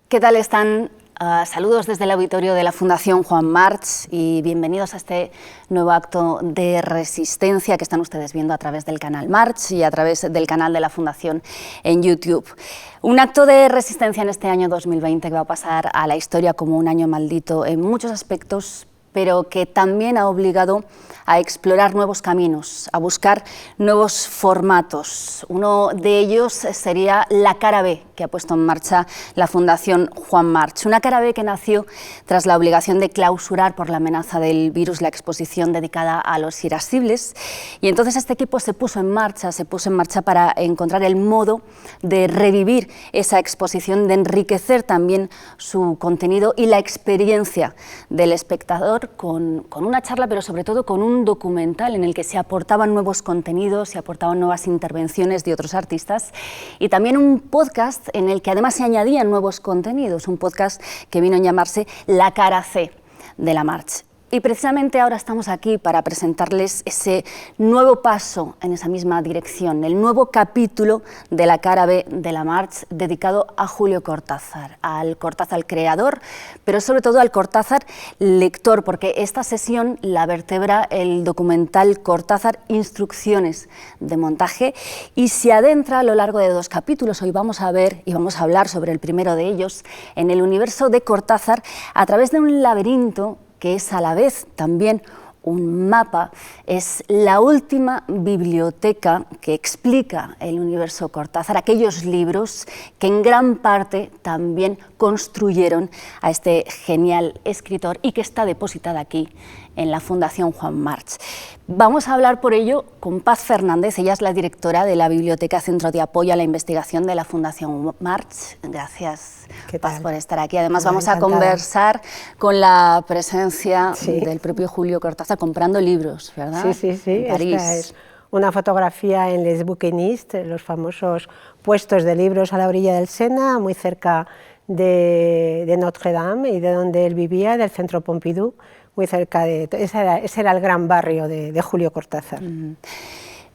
¿Qué tal están? Saludos desde el auditorio de la Fundación Juan March y bienvenidos a este nuevo acto de resistencia que están ustedes viendo a través del canal March y a través del canal de la Fundación en YouTube. Un acto de resistencia en este año 2020 que va a pasar a la historia como un año maldito en muchos aspectos, pero que también ha obligado a explorar nuevos caminos, a buscar nuevos formatos. Uno de ellos sería la cara B que ha puesto en marcha la Fundación Juan March. Una cara B que nació tras la obligación de clausurar por la amenaza del virus la exposición dedicada a los irascibles. Y entonces este equipo se puso en marcha para encontrar el modo de revivir esa exposición, de enriquecer también su contenido y la experiencia del espectador con una charla, pero sobre todo con un documental en el que se aportaban nuevos contenidos, se aportaban nuevas intervenciones de otros artistas y también un podcast en el que además se añadían nuevos contenidos, un podcast que vino a llamarse La Cara C de la March. Y precisamente ahora estamos aquí para presentarles ese nuevo paso en esa misma dirección, el nuevo capítulo de la cara B de la March dedicado a Julio Cortázar, al Cortázar creador, pero sobre todo al Cortázar lector, porque esta sesión la vertebra el documental Cortázar Instrucciones de montaje y se adentra a lo largo de 2 capítulos. Hoy vamos a ver y vamos a hablar sobre el primero de ellos en el universo de Cortázar a través de un laberinto que es a la vez también un mapa, es la última biblioteca que explica el universo Cortázar, aquellos libros que en gran parte también construyeron a este genial escritor y que está depositada aquí en la Fundación Juan March. Vamos a hablar por ello con Paz Fernández, ella es la directora de la Biblioteca Centro de Apoyo a la Investigación de la Fundación March. Gracias, Paz, por estar aquí. Además vamos a conversar con la presencia del propio Julio Cortázar comprando libros, ¿verdad? Sí. En París. Esta es una fotografía en Les Bouquinistes, los famosos puestos de libros a la orilla del Sena, muy cerca de Notre Dame y de donde él vivía, del Centro Pompidou, muy cerca de... Ese era el gran barrio de Julio Cortázar.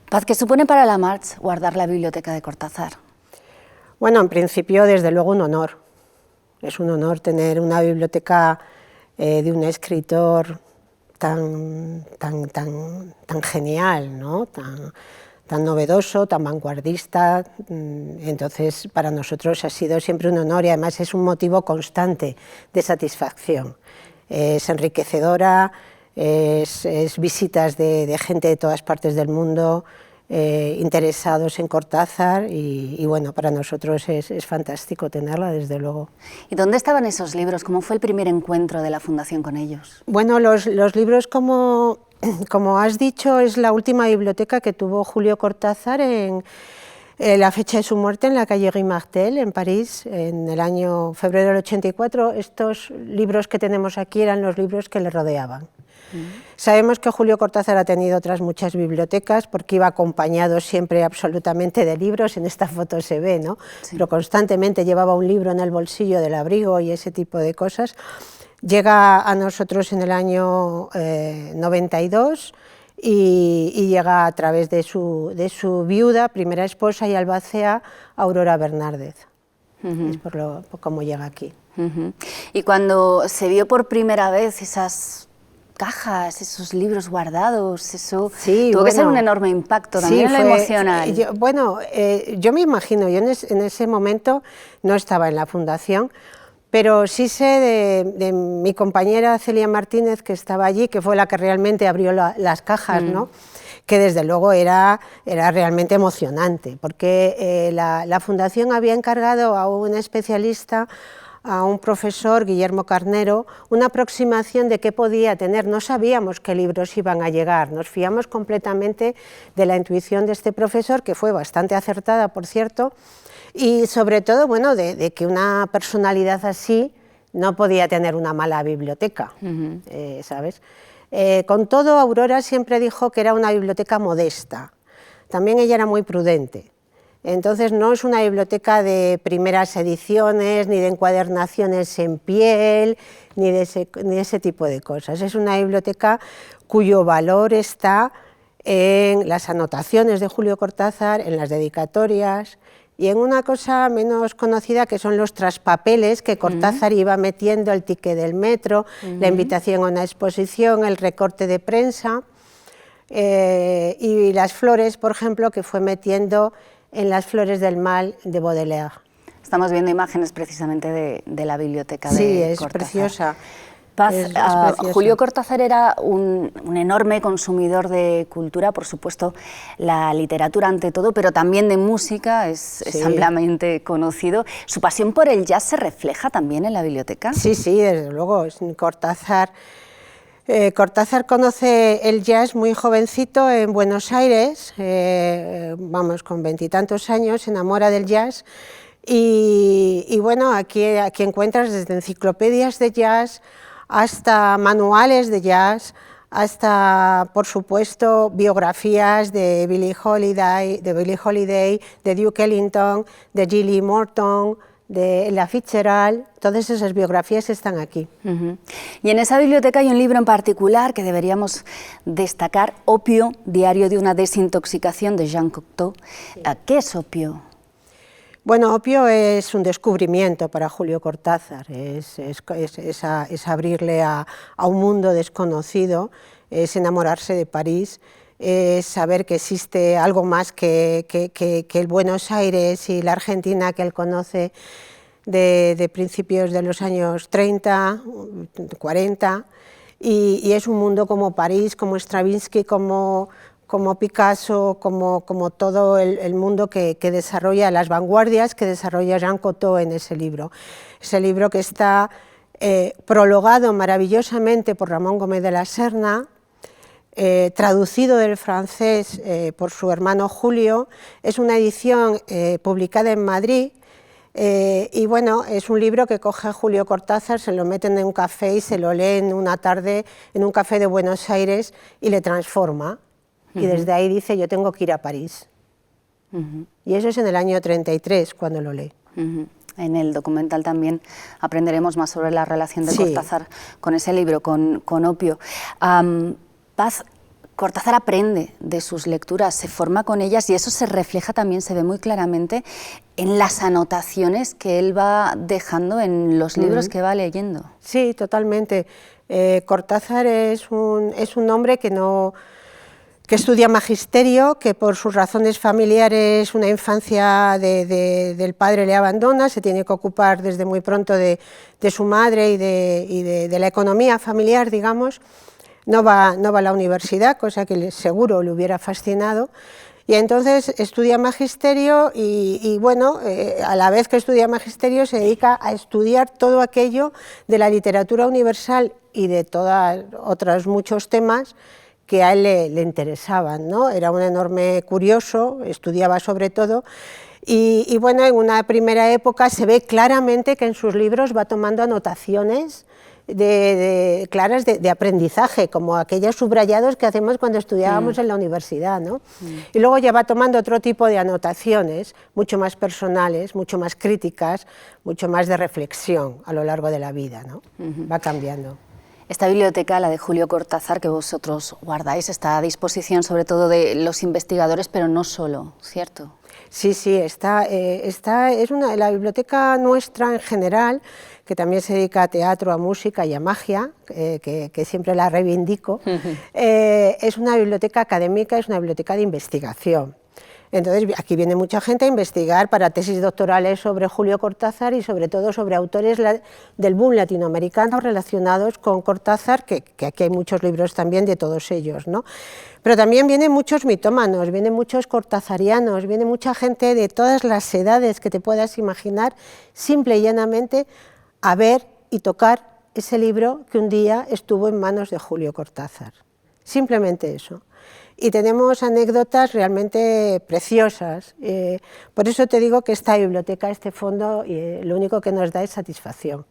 Paz, ¿qué supone para la March guardar la biblioteca de Cortázar? Bueno, en principio, desde luego, un honor. Es un honor tener una biblioteca de un escritor tan genial, ¿no? tan novedoso, tan vanguardista. Entonces, para nosotros ha sido siempre un honor y además es un motivo constante de satisfacción. Es enriquecedora, es visitas de gente de todas partes del mundo, interesados en Cortázar y bueno, para nosotros es fantástico tenerla, desde luego. ¿Y dónde estaban esos libros? ¿Cómo fue el primer encuentro de la Fundación con ellos? Bueno, los libros, como has dicho, es la última biblioteca que tuvo Julio Cortázar en la fecha de su muerte en la calle Guy Martel, en París, en el año febrero del 84. Estos libros que tenemos aquí eran los libros que le rodeaban. Sabemos que Julio Cortázar ha tenido otras muchas bibliotecas porque iba acompañado siempre absolutamente de libros, en esta foto se ve, ¿no? Sí. Pero constantemente llevaba un libro en el bolsillo del abrigo y ese tipo de cosas. Llega a nosotros en el año 92 y llega a través de su viuda, primera esposa y albacea, Aurora Bernárdez. Es por cómo llega aquí. Y cuando se vio por primera vez esas cajas, esos libros guardados, eso tuvo que ser un enorme impacto también en lo emocional. Yo me imagino, yo en ese momento no estaba en la Fundación, pero sí sé de mi compañera Celia Martínez, que estaba allí, que fue la que realmente abrió las cajas, ¿no? Que desde luego era realmente emocionante, porque la Fundación había encargado a un especialista, a un profesor, Guillermo Carnero, una aproximación de qué podía tener. No sabíamos qué libros iban a llegar, nos fiamos completamente de la intuición de este profesor, que fue bastante acertada, por cierto, y sobre todo, bueno, de que una personalidad así no podía tener una mala biblioteca, ¿sabes? Con todo, Aurora siempre dijo que era una biblioteca modesta. También ella era muy prudente. Entonces no es una biblioteca de primeras ediciones, ni de encuadernaciones en piel, ni de ese tipo de cosas. Es una biblioteca cuyo valor está en las anotaciones de Julio Cortázar, en las dedicatorias, y en una cosa menos conocida que son los traspapeles que Cortázar iba metiendo, el ticket del metro, la invitación a una exposición, el recorte de prensa, y las flores, por ejemplo, que fue metiendo en Las flores del mal de Baudelaire. Estamos viendo imágenes precisamente de la biblioteca de Sí, es Cortázar. preciosa. Paz, Es preciosa. Julio Cortázar era un enorme consumidor de cultura, por supuesto la literatura ante todo, pero también de música, es ampliamente conocido. ¿Su pasión por el jazz se refleja también en la biblioteca? Sí, sí, desde luego. Cortázar conoce el jazz muy jovencito en Buenos Aires, vamos, con 20 y tantos años, se enamora del jazz. Y bueno, aquí encuentras desde enciclopedias de jazz hasta manuales de jazz, hasta, por supuesto, biografías de Billie Holiday, de Duke Ellington, de Gilly Morton, de Ella Fitzgerald. Todas esas biografías están aquí. Y en esa biblioteca hay un libro en particular que deberíamos destacar, Opio, diario de una desintoxicación, de Jean Cocteau. ¿Qué es Opio? Bueno, Opio es un descubrimiento para Julio Cortázar, es abrirle a un mundo desconocido, es enamorarse de París, es saber que existe algo más que el Buenos Aires y la Argentina que él conoce de principios de los años 30, 40, y es un mundo como París, como Stravinsky, como Picasso, como todo el mundo que desarrolla las vanguardias, que desarrolla Jean Cocteau en ese libro. Ese libro que está prologado maravillosamente por Ramón Gómez de la Serna, traducido del francés por su hermano Julio, es una edición publicada en Madrid, y bueno, es un libro que coge a Julio Cortázar, se lo meten en un café y se lo lee en una tarde en un café de Buenos Aires y le transforma. Y desde ahí dice, yo tengo que ir a París. Y eso es en el año 33, cuando lo lee. En el documental también aprenderemos más sobre la relación de Cortázar con ese libro, con Opio. Paz, Cortázar aprende de sus lecturas, se forma con ellas y eso se refleja también, se ve muy claramente en las anotaciones que él va dejando en los libros que va leyendo. Sí, totalmente. Cortázar es un hombre que estudia magisterio, que por sus razones familiares una infancia del padre le abandona, se tiene que ocupar desde muy pronto de su madre y de la economía familiar, digamos. No va a la universidad, cosa que seguro le hubiera fascinado, y entonces estudia magisterio y bueno, a la vez que estudia magisterio se dedica a estudiar todo aquello de la literatura universal y de todos otros muchos temas que a él le interesaban, ¿no? Era un enorme curioso, estudiaba sobre todo, y bueno, en una primera época se ve claramente que en sus libros va tomando anotaciones claras de aprendizaje, como aquellos subrayados que hacemos cuando estudiábamos en la universidad, ¿no? Y luego ya va tomando otro tipo de anotaciones, mucho más personales, mucho más críticas, mucho más de reflexión a lo largo de la vida, ¿no? Va cambiando. Esta biblioteca, la de Julio Cortázar, que vosotros guardáis, está a disposición sobre todo de los investigadores, pero no solo, ¿cierto? Sí, sí, es la biblioteca nuestra en general, que también se dedica a teatro, a música y a magia, que siempre la reivindico, es una biblioteca académica, es una biblioteca de investigación. Entonces, aquí viene mucha gente a investigar para tesis doctorales sobre Julio Cortázar y sobre todo sobre autores del boom latinoamericano relacionados con Cortázar, que aquí hay muchos libros también de todos ellos, ¿no? Pero también vienen muchos mitómanos, vienen muchos cortazarianos, viene mucha gente de todas las edades que te puedas imaginar, simple y llanamente a ver y tocar ese libro que un día estuvo en manos de Julio Cortázar. Simplemente eso. Y tenemos anécdotas realmente preciosas. Por eso te digo que esta biblioteca, este fondo, lo único que nos da es satisfacción.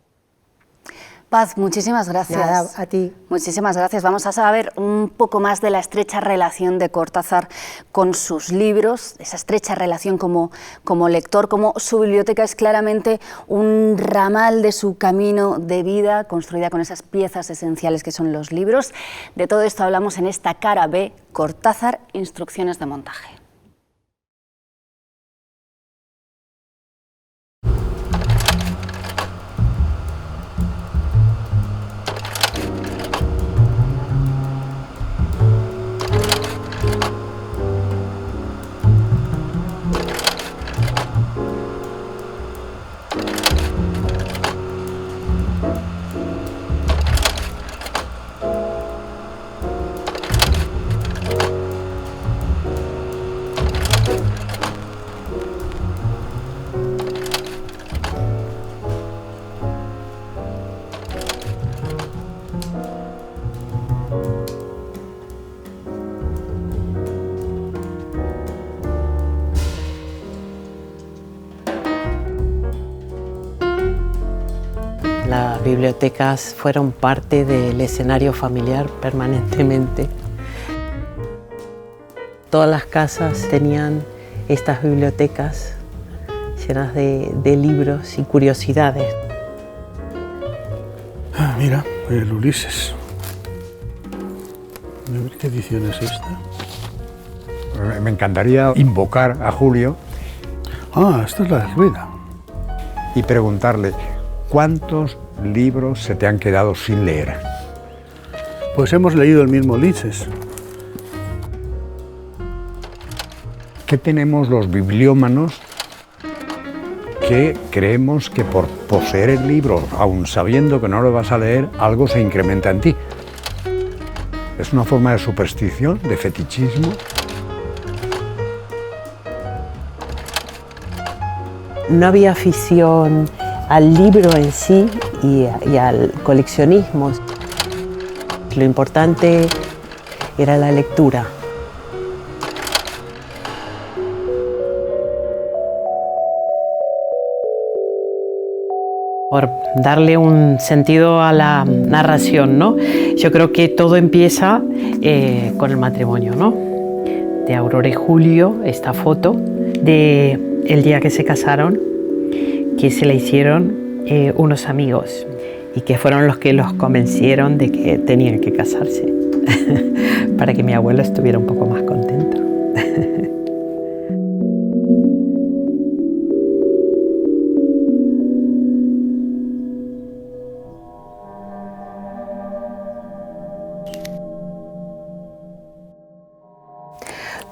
Paz, muchísimas gracias. Nada, a ti. Muchísimas gracias. Vamos a saber un poco más de la estrecha relación de Cortázar con sus libros, esa estrecha relación como lector, como su biblioteca es claramente un ramal de su camino de vida, construida con esas piezas esenciales que son los libros. De todo esto hablamos en esta cara B, Cortázar, instrucciones de montaje. Las bibliotecas fueron parte del escenario familiar permanentemente. Todas las casas tenían estas bibliotecas llenas de libros y curiosidades. Ah, mira, el Ulises. A ver qué edición es esta. Me encantaría invocar a Julio. Ah, esta es la de Rueda. Y preguntarle, ¿cuántos libros se te han quedado sin leer? Pues hemos leído el mismo Ulises. ¿Qué tenemos los bibliómanos que creemos que por poseer el libro, aun sabiendo que no lo vas a leer, algo se incrementa en ti? ¿Es una forma de superstición, de fetichismo? No había afición al libro en sí y al coleccionismo. Lo importante era la lectura. Por darle un sentido a la narración, ¿no? Yo creo que todo empieza con el matrimonio, ¿no? De Aurora y Julio, esta foto de el día que se casaron, que se la hicieron unos amigos y que fueron los que los convencieron de que tenían que casarse para que mi abuelo estuviera un poco más contento.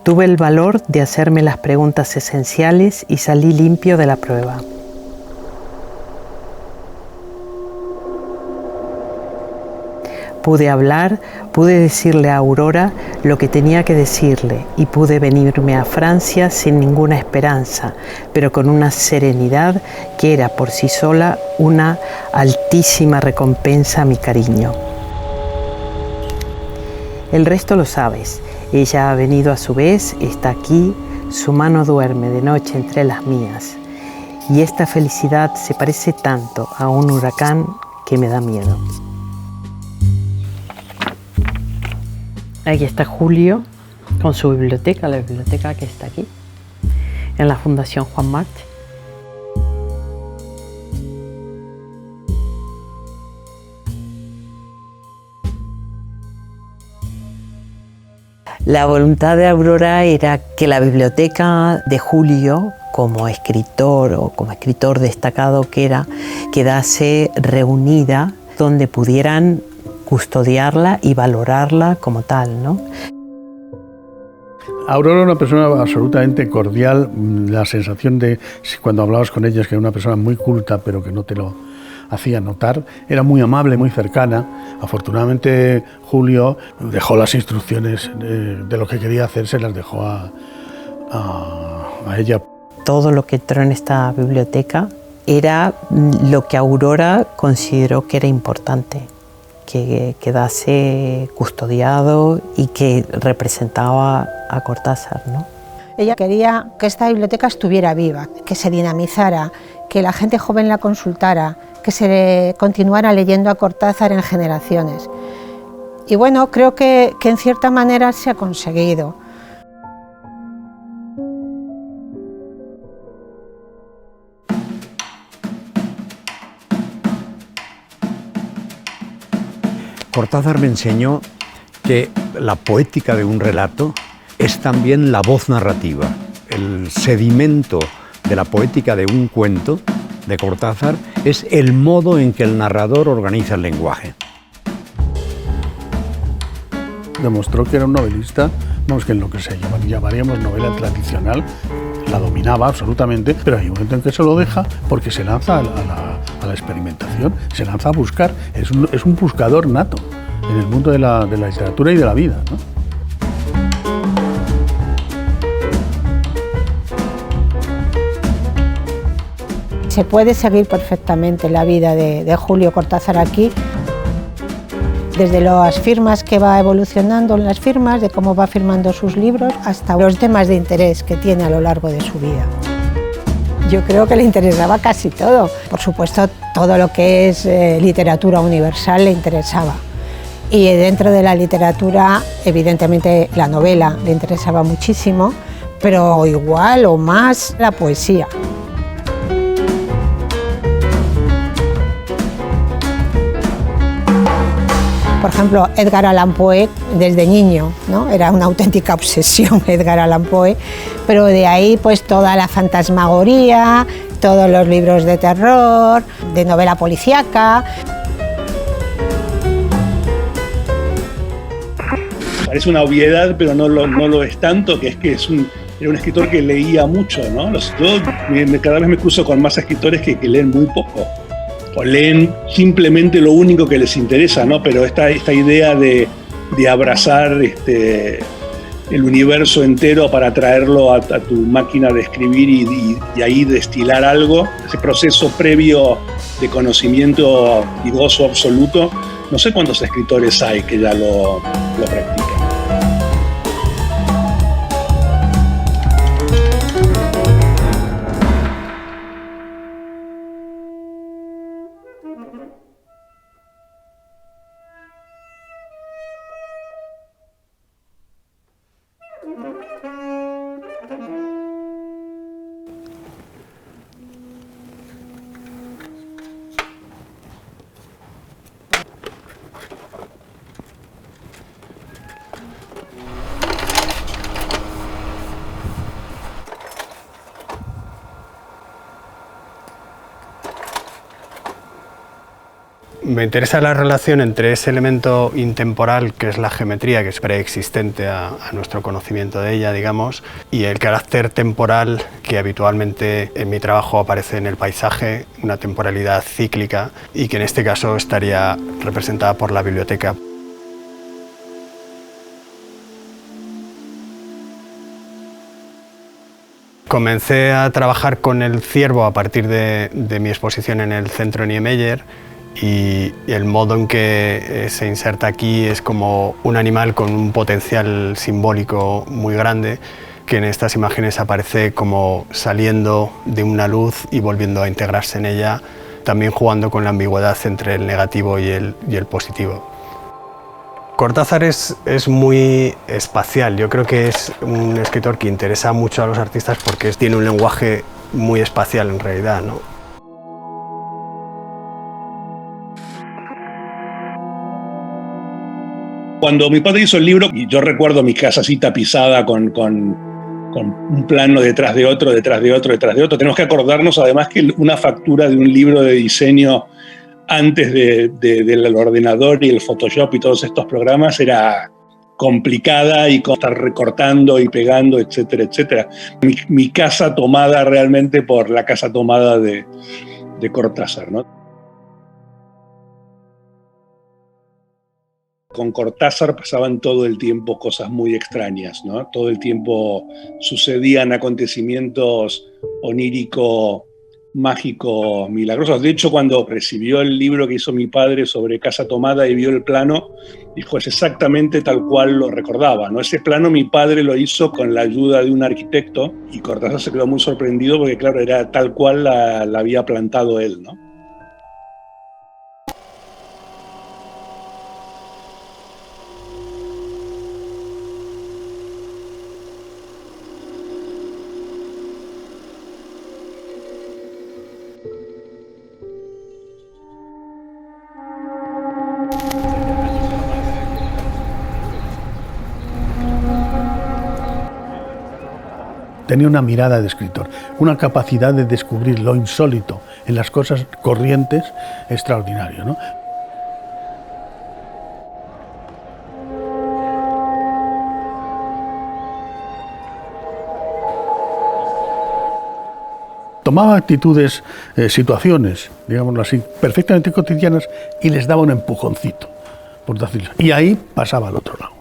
Tuve el valor de hacerme las preguntas esenciales y salí limpio de la prueba. Pude hablar, pude decirle a Aurora lo que tenía que decirle y pude venirme a Francia sin ninguna esperanza, pero con una serenidad que era por sí sola una altísima recompensa a mi cariño. El resto lo sabes. Ella ha venido a su vez, está aquí, su mano duerme de noche entre las mías. Y esta felicidad se parece tanto a un huracán que me da miedo. Aquí está Julio con su biblioteca, la biblioteca que está aquí, en la Fundación Juan March. La voluntad de Aurora era que la biblioteca de Julio, como escritor o como escritor destacado que era, quedase reunida donde pudieran custodiarla y valorarla como tal, ¿no? Aurora era una persona absolutamente cordial. La sensación de, cuando hablabas con ella, es que era una persona muy culta, pero que no te lo hacía notar. Era muy amable, muy cercana. Afortunadamente, Julio dejó las instrucciones de lo que quería hacer, se las dejó a ella. Todo lo que entró en esta biblioteca era lo que Aurora consideró que era importante, que quedase custodiado y que representaba a Cortázar, ¿no? Ella quería que esta biblioteca estuviera viva, que se dinamizara, que la gente joven la consultara, que se continuara leyendo a Cortázar en generaciones. Y bueno, creo que en cierta manera se ha conseguido. Cortázar me enseñó que la poética de un relato es también la voz narrativa. El sedimento de la poética de un cuento de Cortázar es el modo en que el narrador organiza el lenguaje. Demostró que era un novelista, vamos, que en lo que llamaríamos novela tradicional, la dominaba absolutamente, pero hay un momento en que se lo deja porque se lanza a la experimentación, se lanza a buscar, es un buscador nato en el mundo de la literatura y de la vida, ¿no? Se puede seguir perfectamente la vida de Julio Cortázar aquí, desde las firmas que va evolucionando en las firmas, de cómo va firmando sus libros, hasta los temas de interés que tiene a lo largo de su vida. Yo creo que le interesaba casi todo. Por supuesto, todo lo que es literatura universal le interesaba. Y dentro de la literatura, evidentemente, la novela le interesaba muchísimo, pero igual o más la poesía. Por ejemplo, Edgar Allan Poe, desde niño, ¿no? Era una auténtica obsesión Edgar Allan Poe, pero de ahí pues toda la fantasmagoría, todos los libros de terror, de novela policíaca. Parece una obviedad, pero no lo es tanto, que es que era un escritor que leía mucho, ¿no? Yo cada vez me cruzo con más escritores que leen muy poco. O leen simplemente lo único que les interesa, ¿no? Pero esta idea de abrazar el universo entero para traerlo a tu máquina de escribir y ahí destilar algo, ese proceso previo de conocimiento y gozo absoluto, no sé cuántos escritores hay que ya lo practican. Me interesa la relación entre ese elemento intemporal, que es la geometría, que es preexistente a nuestro conocimiento de ella, digamos, y el carácter temporal que habitualmente en mi trabajo aparece en el paisaje, una temporalidad cíclica, y que en este caso estaría representada por la biblioteca. Comencé a trabajar con el ciervo a partir de mi exposición en el Centro Niemeyer, y el modo en que se inserta aquí es como un animal con un potencial simbólico muy grande, que en estas imágenes aparece como saliendo de una luz y volviendo a integrarse en ella, también jugando con la ambigüedad entre el negativo y el positivo. Cortázar es muy espacial. Yo creo que es un escritor que interesa mucho a los artistas porque tiene un lenguaje muy espacial en realidad, ¿no? Cuando mi padre hizo el libro, y yo recuerdo mi casa así tapizada con un plano detrás de otro, detrás de otro, detrás de otro, tenemos que acordarnos además que una factura de un libro de diseño antes del ordenador y el Photoshop y todos estos programas era complicada y con estar recortando y pegando, etcétera, etcétera. Mi casa tomada realmente por la casa tomada de Cortázar, ¿no? Con Cortázar pasaban todo el tiempo cosas muy extrañas, ¿no? Todo el tiempo sucedían acontecimientos oníricos, mágicos, milagrosos. De hecho, cuando recibió el libro que hizo mi padre sobre Casa Tomada y vio el plano, dijo, es exactamente tal cual lo recordaba, ¿no? Ese plano mi padre lo hizo con la ayuda de un arquitecto y Cortázar se quedó muy sorprendido porque, claro, era tal cual la había plantado él, ¿no? Tenía una mirada de escritor, una capacidad de descubrir lo insólito en las cosas corrientes extraordinario, ¿no? Tomaba actitudes, situaciones, digámoslo así, perfectamente cotidianas y les daba un empujoncito, por decirlo. Y ahí pasaba al otro lado.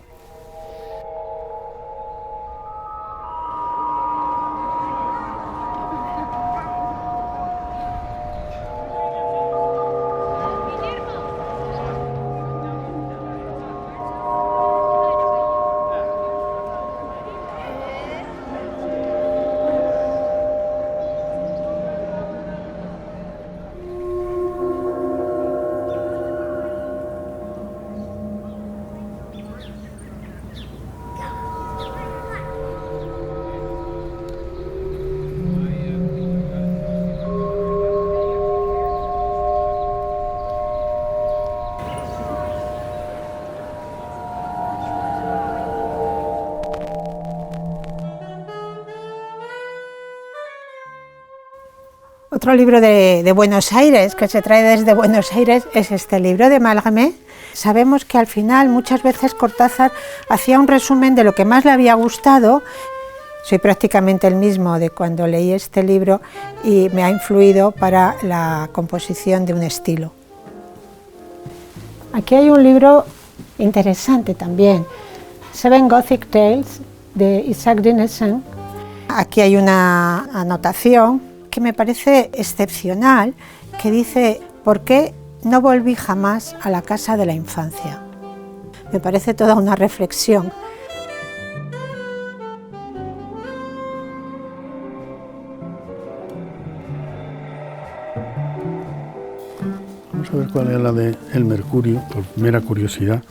Otro libro de Buenos Aires, que se trae desde Buenos Aires, es este libro de Mallarmé. Sabemos que al final muchas veces Cortázar hacía un resumen de lo que más le había gustado. Soy prácticamente el mismo de cuando leí este libro y me ha influido para la composición de un estilo. Aquí hay un libro interesante también, Seven Gothic Tales, de Isaac Dinesen. Aquí hay una anotación que me parece excepcional, que dice: ¿por qué no volví jamás a la casa de la infancia? Me parece toda una reflexión. Vamos a ver cuál es la de El Mercurio, por mera curiosidad.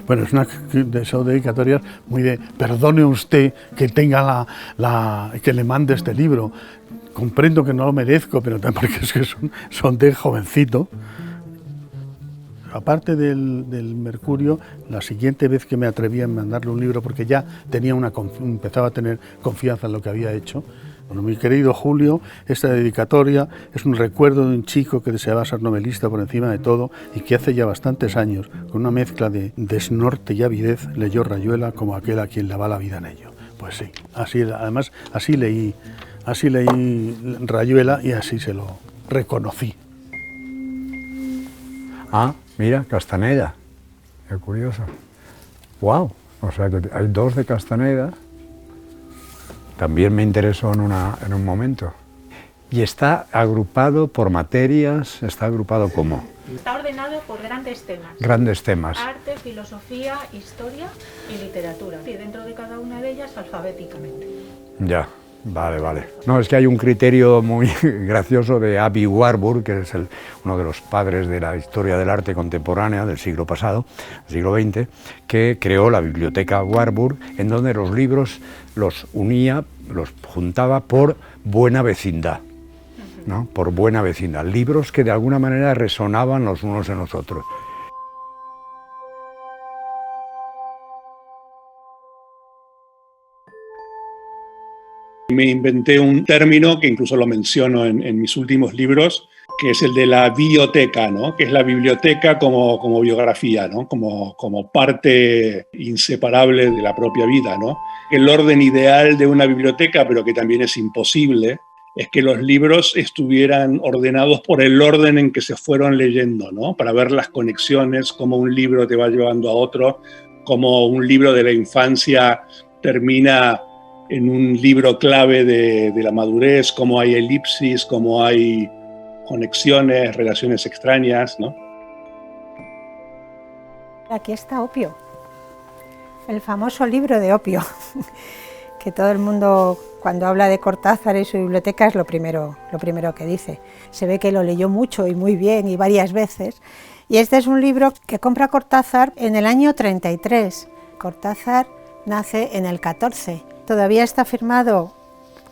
Bueno, es una de esas dedicatorias muy de perdone usted que tenga que le mande este libro. Comprendo que no lo merezco, pero también porque es que son de jovencito. Aparte del Mercurio, la siguiente vez que me atreví a mandarle un libro, porque ya empezaba a tener confianza en lo que había hecho. Bueno, mi querido Julio, esta dedicatoria es un recuerdo de un chico que deseaba ser novelista por encima de todo y que hace ya bastantes años, con una mezcla de desnorte y avidez, leyó Rayuela como aquel a quien le va la vida en ello. Pues sí, además así leí Rayuela y así se lo reconocí. Ah, mira, Castaneda. Qué curioso. ¡Wow! O sea que hay dos de Castaneda. También me interesó en un momento. Y está agrupado por materias, está agrupado ¿cómo? Está ordenado por grandes temas. Grandes temas. Arte, filosofía, historia y literatura. Y dentro de cada una de ellas alfabéticamente. Ya, vale. No, es que hay un criterio muy gracioso de Aby Warburg, que es uno de los padres de la historia del arte contemporánea del siglo pasado, del siglo XX, que creó la biblioteca Warburg, en donde los libros los unía, los juntaba por buena vecindad, ¿no? Por buena vecindad. Libros que de alguna manera resonaban los unos en los otros. Me inventé un término que incluso lo menciono en mis últimos libros, que es el de la biblioteca, ¿no? Que es la biblioteca como biografía, ¿no? Como parte inseparable de la propia vida, ¿no? El orden ideal de una biblioteca, pero que también es imposible, es que los libros estuvieran ordenados por el orden en que se fueron leyendo, ¿no? Para ver las conexiones, cómo un libro te va llevando a otro, cómo un libro de la infancia termina en un libro clave de la madurez, cómo hay elipsis, cómo hay conexiones, relaciones extrañas, ¿no? Aquí está Opio, el famoso libro de Opio, que todo el mundo cuando habla de Cortázar y su biblioteca es lo primero que dice. Se ve que lo leyó mucho y muy bien y varias veces. Y este es un libro que compra Cortázar en el año 33. Cortázar nace en el 14. Todavía está firmado,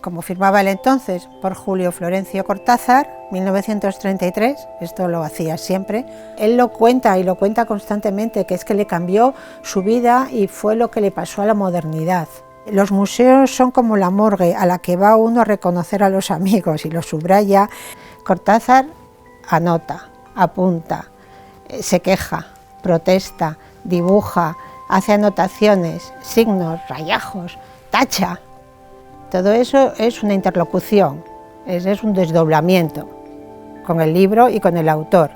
como firmaba él entonces, por Julio Florencio Cortázar, 1933, esto lo hacía siempre. Él lo cuenta y lo cuenta constantemente, que es que le cambió su vida y fue lo que le pasó a la modernidad. Los museos son como la morgue a la que va uno a reconocer a los amigos y los subraya. Cortázar anota, apunta, se queja, protesta, dibuja, hace anotaciones, signos, rayajos, tacha. Todo eso es una interlocución, es un desdoblamiento con el libro y con el autor.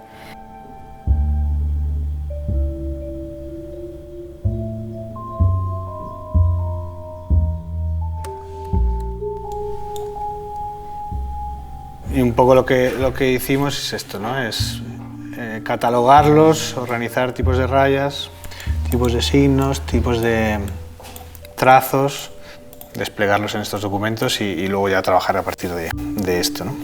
Y un poco lo que hicimos es esto, ¿no? Es catalogarlos, organizar tipos de rayas, tipos de signos, tipos de trazos, desplegarlos en estos documentos y luego ya trabajar a partir de esto, ¿no?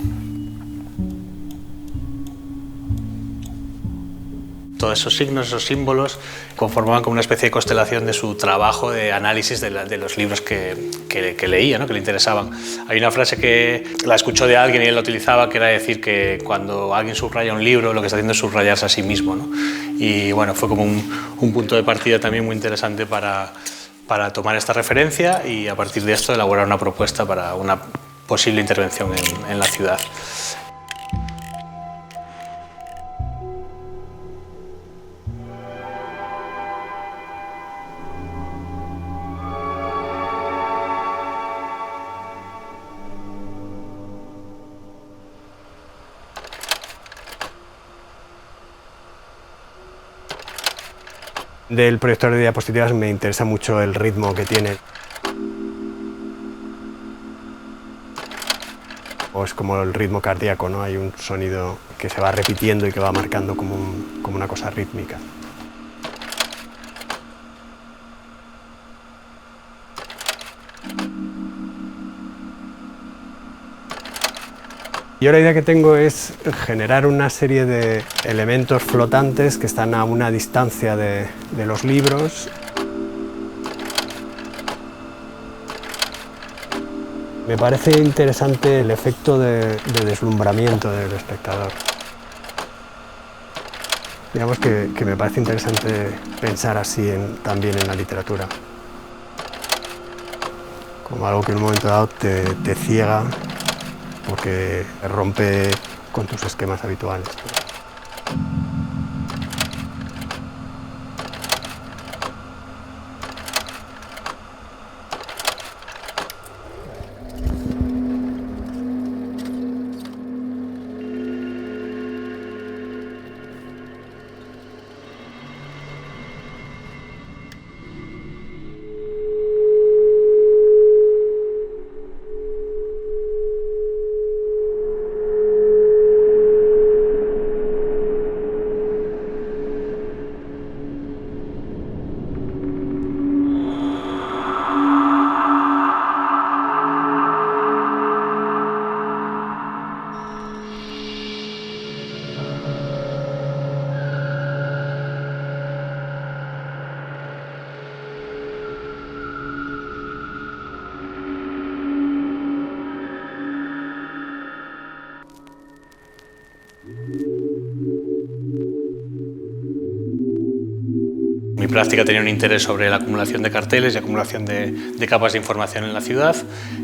Todos esos signos, esos símbolos, conformaban como una especie de constelación de su trabajo de análisis de los libros que leía, ¿no? Que le interesaban. Hay una frase que la escuchó de alguien y él la utilizaba, que era decir que cuando alguien subraya un libro, lo que está haciendo es subrayarse a sí mismo, ¿no? Y bueno, fue como un punto de partida también muy interesante para tomar esta referencia y a partir de esto elaborar una propuesta para una posible intervención en la ciudad. Del proyector de diapositivas me interesa mucho el ritmo que tiene. Es como el ritmo cardíaco, ¿no? Hay un sonido que se va repitiendo y que va marcando como una cosa rítmica. Yo la idea que tengo es generar una serie de elementos flotantes que están a una distancia de los libros. Me parece interesante el efecto de deslumbramiento del espectador. Digamos que me parece interesante pensar así también en la literatura. Como algo que en un momento dado te ciega, porque rompe con tus esquemas habituales. Mi práctica tenía un interés sobre la acumulación de carteles y acumulación de capas de información en la ciudad,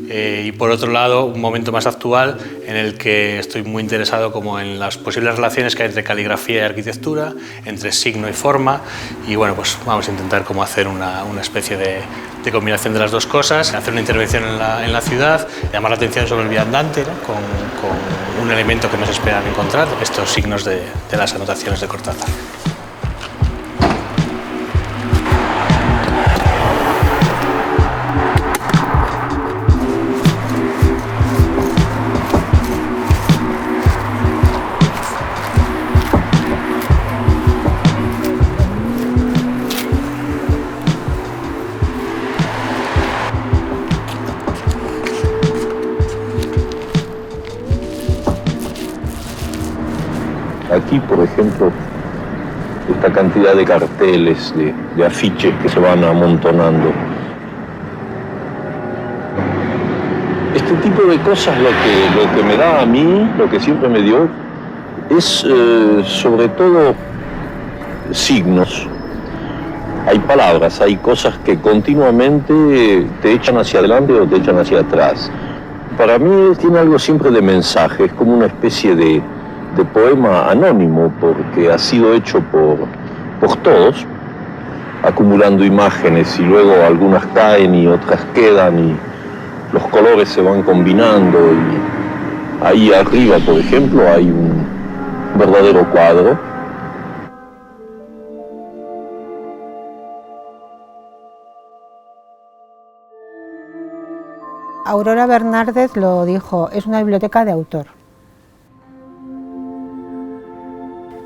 y por otro lado un momento más actual en el que estoy muy interesado como en las posibles relaciones que hay entre caligrafía y arquitectura, entre signo y forma, y bueno, pues vamos a intentar como hacer una especie de combinación de las dos cosas, hacer una intervención en la ciudad, llamar la atención sobre el viandante, ¿no? con un elemento que no se esperan encontrar, estos signos de las anotaciones de Cortázar. Aquí, por ejemplo, esta cantidad de carteles, de afiches que se van amontonando. Este tipo de cosas lo que me da a mí, lo que siempre me dio, es sobre todo signos. Hay palabras, hay cosas que continuamente te echan hacia adelante o te echan hacia atrás. Para mí tiene algo siempre de mensaje, es como una especie de poema anónimo, porque ha sido hecho por todos, acumulando imágenes, y luego algunas caen y otras quedan y los colores se van combinando, y ahí arriba, por ejemplo, hay un verdadero cuadro. Aurora Bernárdez lo dijo, es una biblioteca de autor.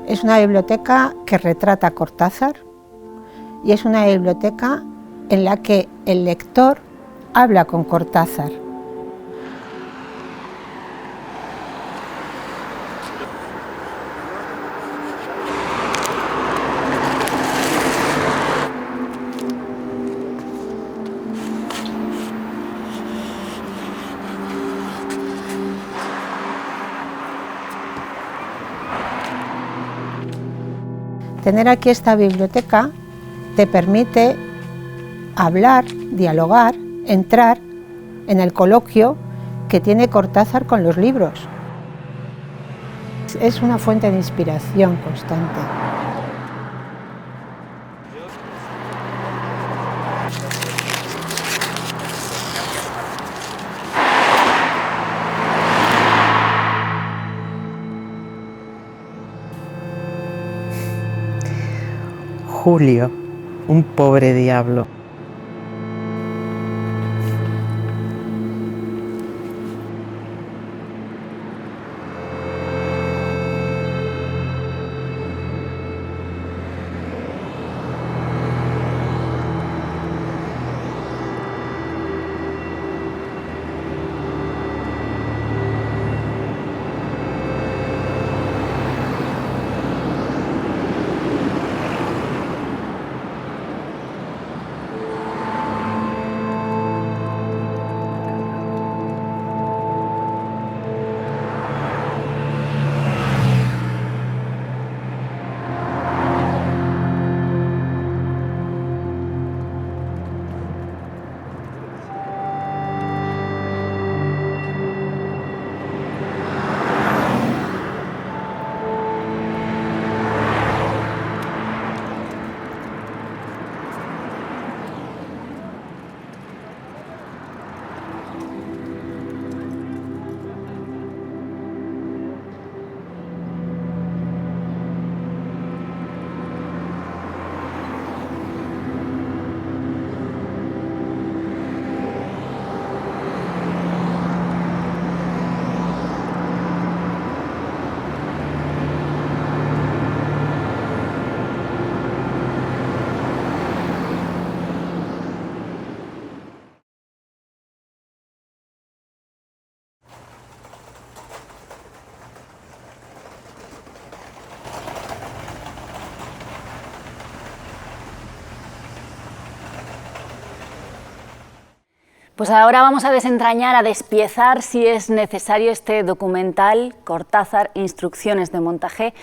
Es una biblioteca que retrata a Cortázar y es una biblioteca en la que el lector habla con Cortázar. Tener aquí esta biblioteca te permite hablar, dialogar, entrar en el coloquio que tiene Cortázar con los libros. Es una fuente de inspiración constante. Julio, un pobre diablo. Pues ahora vamos a desentrañar, a despiezar, si es necesario, este documental Cortázar, Instrucciones de montaje,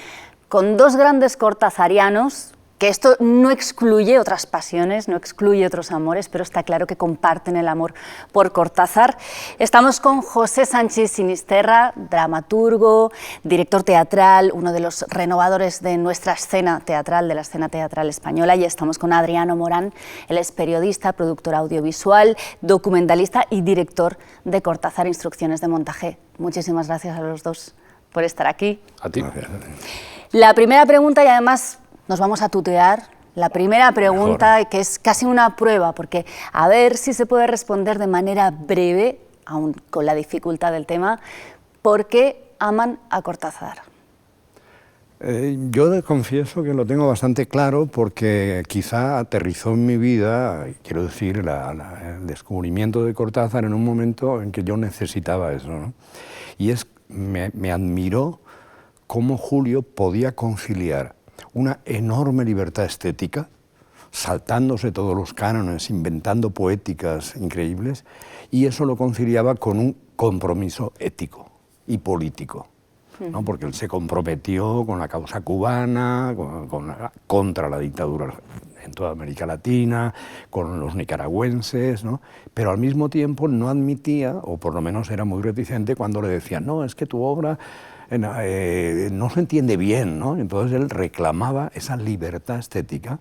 con dos grandes cortázarianos, que esto no excluye otras pasiones, no excluye otros amores, pero está claro que comparten el amor por Cortázar. Estamos con José Sanchis Sinisterra, dramaturgo, director teatral, uno de los renovadores de nuestra escena teatral, de la escena teatral española, y estamos con Adriano Morán, él es periodista, productor audiovisual, documentalista y director de Cortázar, Instrucciones de montaje. Muchísimas gracias a los dos por estar aquí. A ti. La primera pregunta, y además nos vamos a tutear, la primera pregunta, que es casi una prueba, porque a ver si se puede responder de manera breve, aun con la dificultad del tema, ¿por qué aman a Cortázar? Yo confieso que lo tengo bastante claro porque quizá aterrizó en mi vida, quiero decir, el descubrimiento de Cortázar en un momento en que yo necesitaba eso, ¿no? Y me admiró cómo Julio podía conciliar una enorme libertad estética, saltándose todos los cánones, inventando poéticas increíbles, y eso lo conciliaba con un compromiso ético y político, ¿no? Porque él se comprometió con la causa cubana, contra la dictadura en toda América Latina, con los nicaragüenses, ¿no? Pero al mismo tiempo no admitía, o por lo menos era muy reticente, cuando le decían, no, es que tu obra no se entiende bien, ¿no? Entonces él reclamaba esa libertad estética,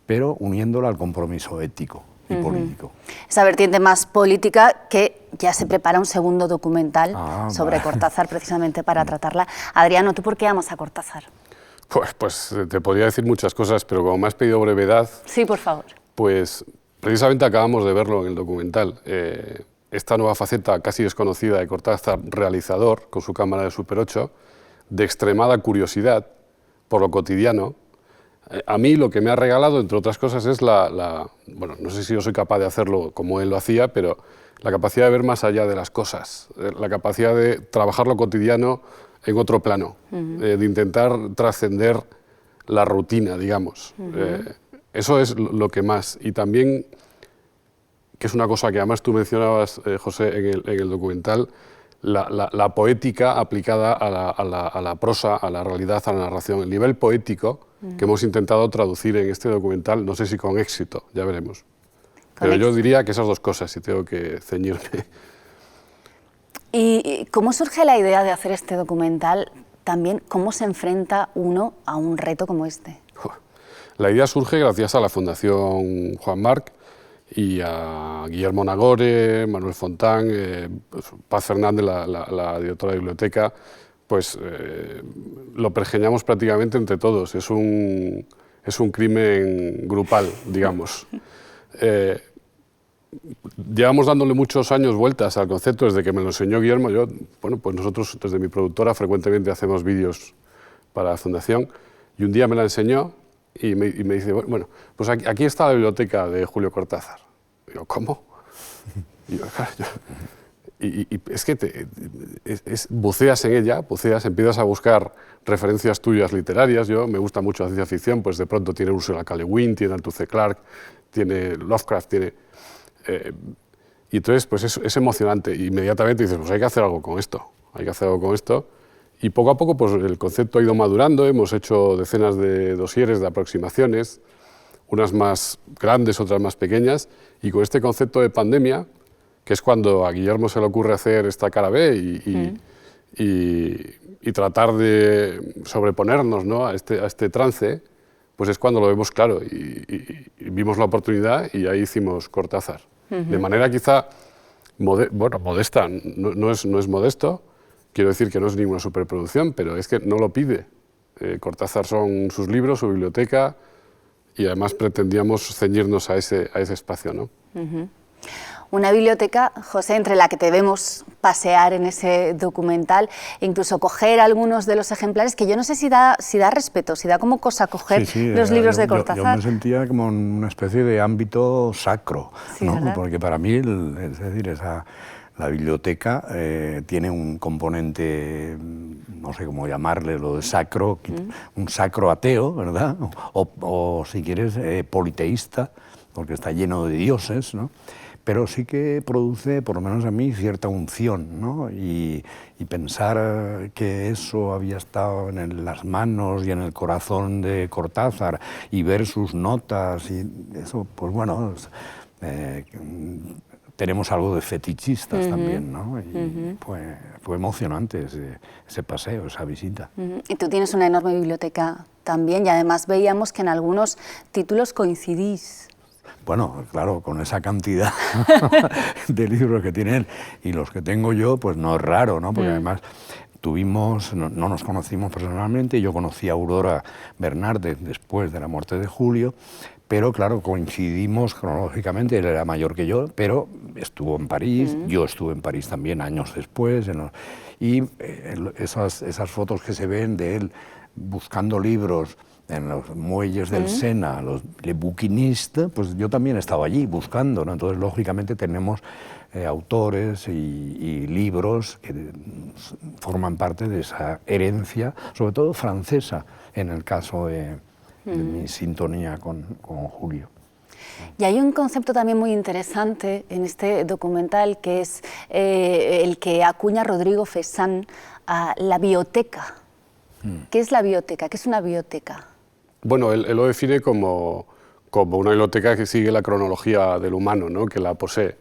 pero uniéndola al compromiso ético y político. Esa vertiente más política, que ya se prepara un segundo documental sobre Cortázar precisamente para tratarla. Adriano, ¿tú por qué amas a Cortázar? Pues te podría decir muchas cosas, pero como me has pedido brevedad... Sí, por favor. Pues precisamente acabamos de verlo en el documental. Esta nueva faceta casi desconocida de Cortázar, realizador, con su cámara de Super 8, de extremada curiosidad por lo cotidiano. A mí lo que me ha regalado, entre otras cosas, es bueno, no sé si yo soy capaz de hacerlo como él lo hacía, pero la capacidad de ver más allá de las cosas, la capacidad de trabajar lo cotidiano en otro plano, de intentar trascender la rutina, digamos. Eso es lo que más. Y también, que es una cosa que además tú mencionabas, José, en el documental, la poética aplicada a la prosa, a la realidad, a la narración. El nivel poético que hemos intentado traducir en este documental, no sé si con éxito, ya veremos. Pero yo diría que esas dos cosas, si tengo que ceñirme. ¿Y cómo surge la idea de hacer este documental? También, ¿cómo se enfrenta uno a un reto como este? La idea surge gracias a la Fundación Juan March y a Guillermo Nagore, Manuel Fontán, Paz Fernández, la directora de biblioteca. Pues lo pergeñamos prácticamente entre todos. Es un crimen grupal, digamos. Llevamos dándole muchos años vueltas al concepto desde que me lo enseñó Guillermo. Pues nosotros desde mi productora frecuentemente hacemos vídeos para la Fundación y un día me la enseñó y me dice, bueno, pues aquí está la biblioteca de Julio Cortázar. Y yo, ¿cómo? Y yo, claro, y es que buceas en ella, empiezas a buscar referencias tuyas literarias. Yo me gusta mucho la ciencia ficción, pues de pronto tiene Ursula K. Le Guin, tiene Arthur C. Clarke, tiene Lovecraft, tiene... y entonces pues es emocionante. Inmediatamente dices, pues hay que hacer algo con esto, Y poco a poco pues el concepto ha ido madurando, hemos hecho decenas de dosieres, de aproximaciones, unas más grandes, otras más pequeñas, y con este concepto de pandemia, que es cuando a Guillermo se le ocurre hacer esta cara B y tratar de sobreponernos, ¿no?, a este trance, pues es cuando lo vemos claro y vimos la oportunidad y ahí hicimos Cortázar. De manera quizá modesta, no es modesto, quiero decir que no es ninguna superproducción, pero es que no lo pide. Cortázar son sus libros, su biblioteca, y además pretendíamos ceñirnos a ese espacio, ¿no? Una biblioteca, José, entre la que te vemos pasear en ese documental e incluso coger algunos de los ejemplares, que yo no sé si da respeto, si da como cosa coger los libros de Cortázar. Yo me sentía como en una especie de ámbito sacro, sí, ¿no? ¿verdad? Porque para mí, es decir, la biblioteca tiene un componente, no sé cómo llamarle, lo de sacro, un sacro ateo, ¿verdad? O si quieres, politeísta, porque está lleno de dioses, ¿no? Pero sí que produce, por lo menos a mí, cierta unción, ¿no? Y pensar que eso había estado en las manos y en el corazón de Cortázar y ver sus notas y eso, pues bueno, tenemos algo de fetichistas también, ¿no? Y fue emocionante ese paseo, esa visita. Y tú tienes una enorme biblioteca también y además veíamos que en algunos títulos coincidís. Bueno, claro, con esa cantidad de libros que tiene él y los que tengo yo, pues no es raro, ¿no? Porque además no nos conocimos personalmente, yo conocí a Aurora Bernardes después de la muerte de Julio, pero claro, coincidimos cronológicamente, él era mayor que yo, pero estuvo en París, yo estuve en París también años después, y esas fotos que se ven de él buscando libros en los muelles del Sena, los Le Bouquinistes, pues yo también estaba allí buscando, ¿no? Entonces, lógicamente, tenemos autores y libros que forman parte de esa herencia, sobre todo francesa, en el caso de mi sintonía con Julio. Y hay un concepto también muy interesante en este documental, que es el que acuña Rodrigo Fesán a la bioteca. ¿Qué es la bioteca? ¿Qué es una bioteca? Bueno, él lo define como una biblioteca que sigue la cronología del humano, ¿no?, que la posee.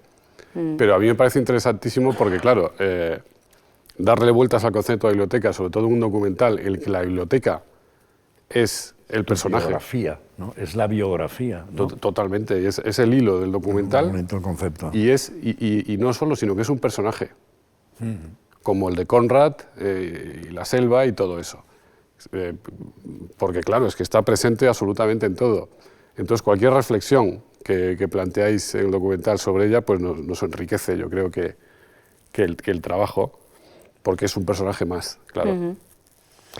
Pero a mí me parece interesantísimo porque, claro, darle vueltas al concepto de biblioteca, sobre todo en un documental en el que la biblioteca es el personaje. La biografía, ¿no? Es la biografía, ¿no? Totalmente, es el hilo del documental. El concepto. Y no solo, sino que es un personaje, como el de Conrad y la selva y todo eso. Porque claro, es que está presente absolutamente en todo. Entonces cualquier reflexión que planteáis en el documental sobre ella, pues nos enriquece, yo creo que el trabajo, porque es un personaje más, claro.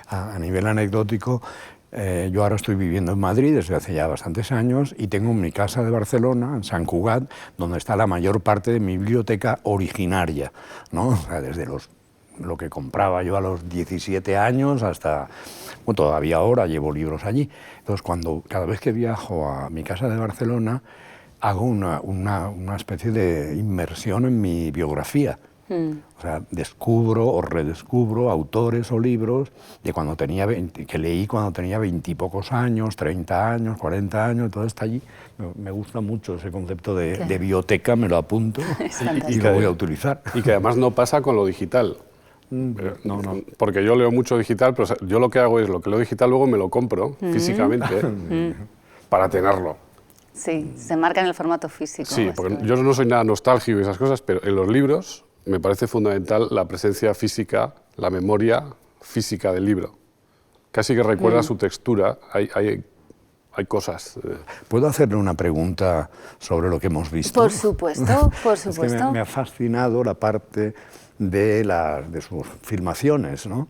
A nivel anecdótico, yo ahora estoy viviendo en Madrid desde hace ya bastantes años y tengo mi casa de Barcelona, en Sant Cugat, donde está la mayor parte de mi biblioteca originaria, ¿no? O sea, desde lo que compraba yo a los 17 años hasta, bueno, todavía ahora llevo libros allí. Entonces, cada vez que viajo a mi casa de Barcelona, hago una especie de inmersión en mi biografía, O sea, descubro o redescubro autores o libros de cuando tenía que leí cuando tenía 20 y pocos años, 30 años, 40 años, todo está allí. Me gusta mucho ese concepto de biblioteca, me lo apunto y lo voy a utilizar. Y que además no pasa con lo digital. No. Porque yo leo mucho digital, pero yo lo que hago es lo que leo digital luego me lo compro físicamente para tenerlo. Sí, se marca en el formato físico. Sí, porque yo no soy nada nostálgico y esas cosas, pero en los libros me parece fundamental la presencia física, la memoria física del libro. Casi que recuerda su textura, hay cosas. ¿Puedo hacerle una pregunta sobre lo que hemos visto? Por supuesto, por supuesto. Es que me ha fascinado la parte de sus filmaciones, ¿no?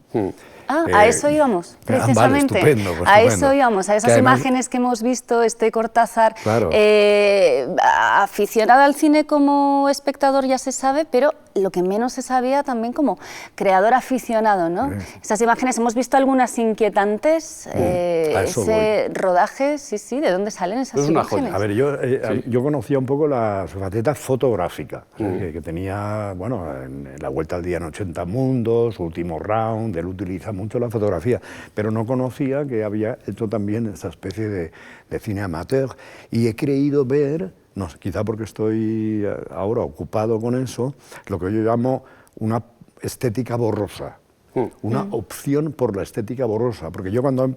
A eso íbamos, precisamente. Vale, estupendo. A eso íbamos, a esas imágenes que hemos visto, Cortázar, claro. Aficionado al cine como espectador ya se sabe, pero lo que menos se sabía también como creador aficionado, ¿no? Esas imágenes, hemos visto algunas inquietantes, ese rodaje, sí, ¿de dónde salen esas imágenes? A ver, yo conocía un poco su faceta fotográfica, que tenía, bueno, en La Vuelta al Día en 80 Mundos, Su Último Round, él utiliza mucho la fotografía, pero no conocía que había hecho también esta especie de cine amateur, y he creído ver, no, quizá porque estoy ahora ocupado con eso, lo que yo llamo una estética borrosa, una opción por la estética borrosa, porque yo cuando han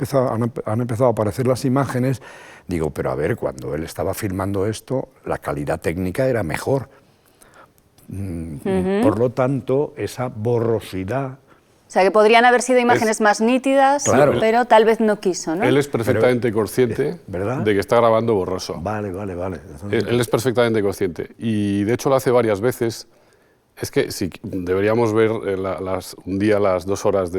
empezado a aparecer las imágenes, digo, pero a ver, cuando él estaba filmando esto, la calidad técnica era mejor. Por lo tanto, esa borrosidad... O sea, que podrían haber sido imágenes más nítidas, claro, pero tal vez no quiso, ¿no? Él es perfectamente consciente de que está grabando borroso. Vale. Él es perfectamente consciente. Y de hecho lo hace varias veces. Es que si deberíamos ver un día las 2 horas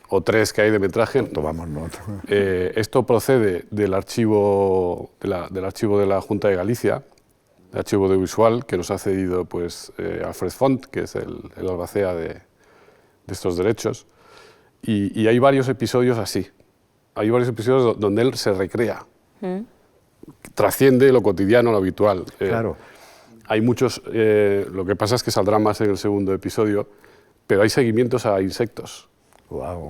o 3 que hay de metraje. Tomamos nota. Esto procede del archivo de la Junta de Galicia, el archivo audiovisual que nos ha cedido pues, Alfred Font, que es el albacea de estos derechos, y hay varios episodios así. Hay varios episodios donde él se recrea, trasciende lo cotidiano, lo habitual. Claro. Hay muchos, lo que pasa es que saldrán más en el segundo episodio, pero hay seguimientos a insectos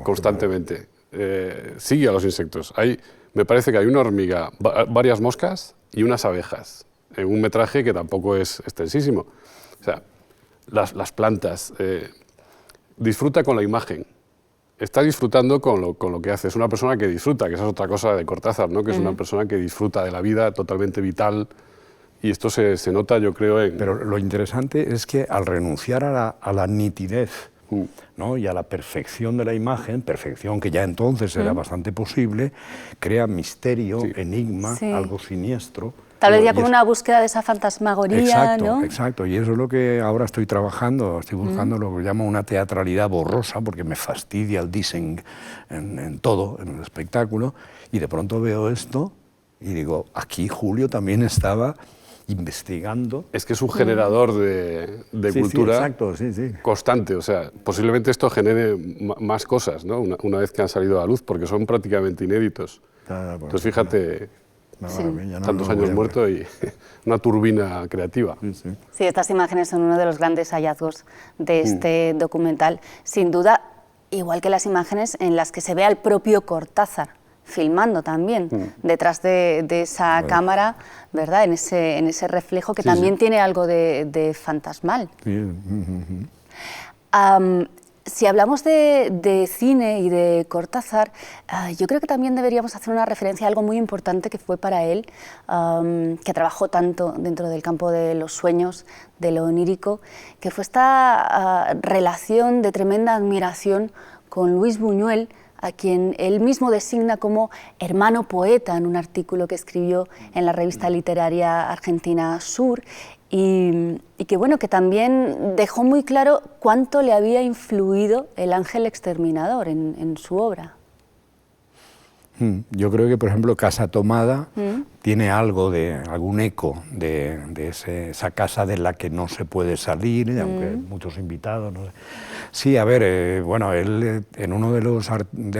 constantemente. Sigue a los insectos. Me parece que hay una hormiga, varias moscas y unas abejas, en un metraje que tampoco es extensísimo. O sea, las plantas... disfruta con la imagen, está disfrutando con lo que hace, es una persona que disfruta, que esa es otra cosa de Cortázar, ¿no? Que es una persona que disfruta de la vida, totalmente vital, y esto se nota, yo creo, Pero lo interesante es que al renunciar a la nitidez, ¿no? Y a la perfección de la imagen, perfección que ya entonces era bastante posible, crea misterio, enigma, algo siniestro. Tal vez ya como una búsqueda de esa fantasmagoría, ¿no? Exacto, y eso es lo que ahora estoy trabajando, estoy buscando lo que llamo una teatralidad borrosa, porque me fastidia el dissing en todo, en el espectáculo, y de pronto veo esto y digo, aquí Julio también estaba investigando. Es que es un generador de cultura constante, o sea, posiblemente esto genere más cosas, ¿no? Una vez que han salido a la luz, porque son prácticamente inéditos. Entonces fíjate... tantos años muerto y una turbina creativa. Sí, estas imágenes son uno de los grandes hallazgos de este documental. Sin duda, igual que las imágenes en las que se ve al propio Cortázar filmando también, detrás de esa cámara, ¿verdad? En ese reflejo que también tiene algo de fantasmal. Si hablamos de cine y de Cortázar, yo creo que también deberíamos hacer una referencia a algo muy importante que fue para él, que trabajó tanto dentro del campo de los sueños, de lo onírico, que fue esta relación de tremenda admiración con Luis Buñuel, a quien él mismo designa como hermano poeta en un artículo que escribió en la revista literaria argentina Sur, y que, bueno, que también dejó muy claro cuánto le había influido El Ángel Exterminador en su obra. Yo creo que, por ejemplo, Casa Tomada tiene algún eco de esa casa de la que no se puede salir, aunque muchos invitados... No sé. Sí, a ver, bueno, él en uno de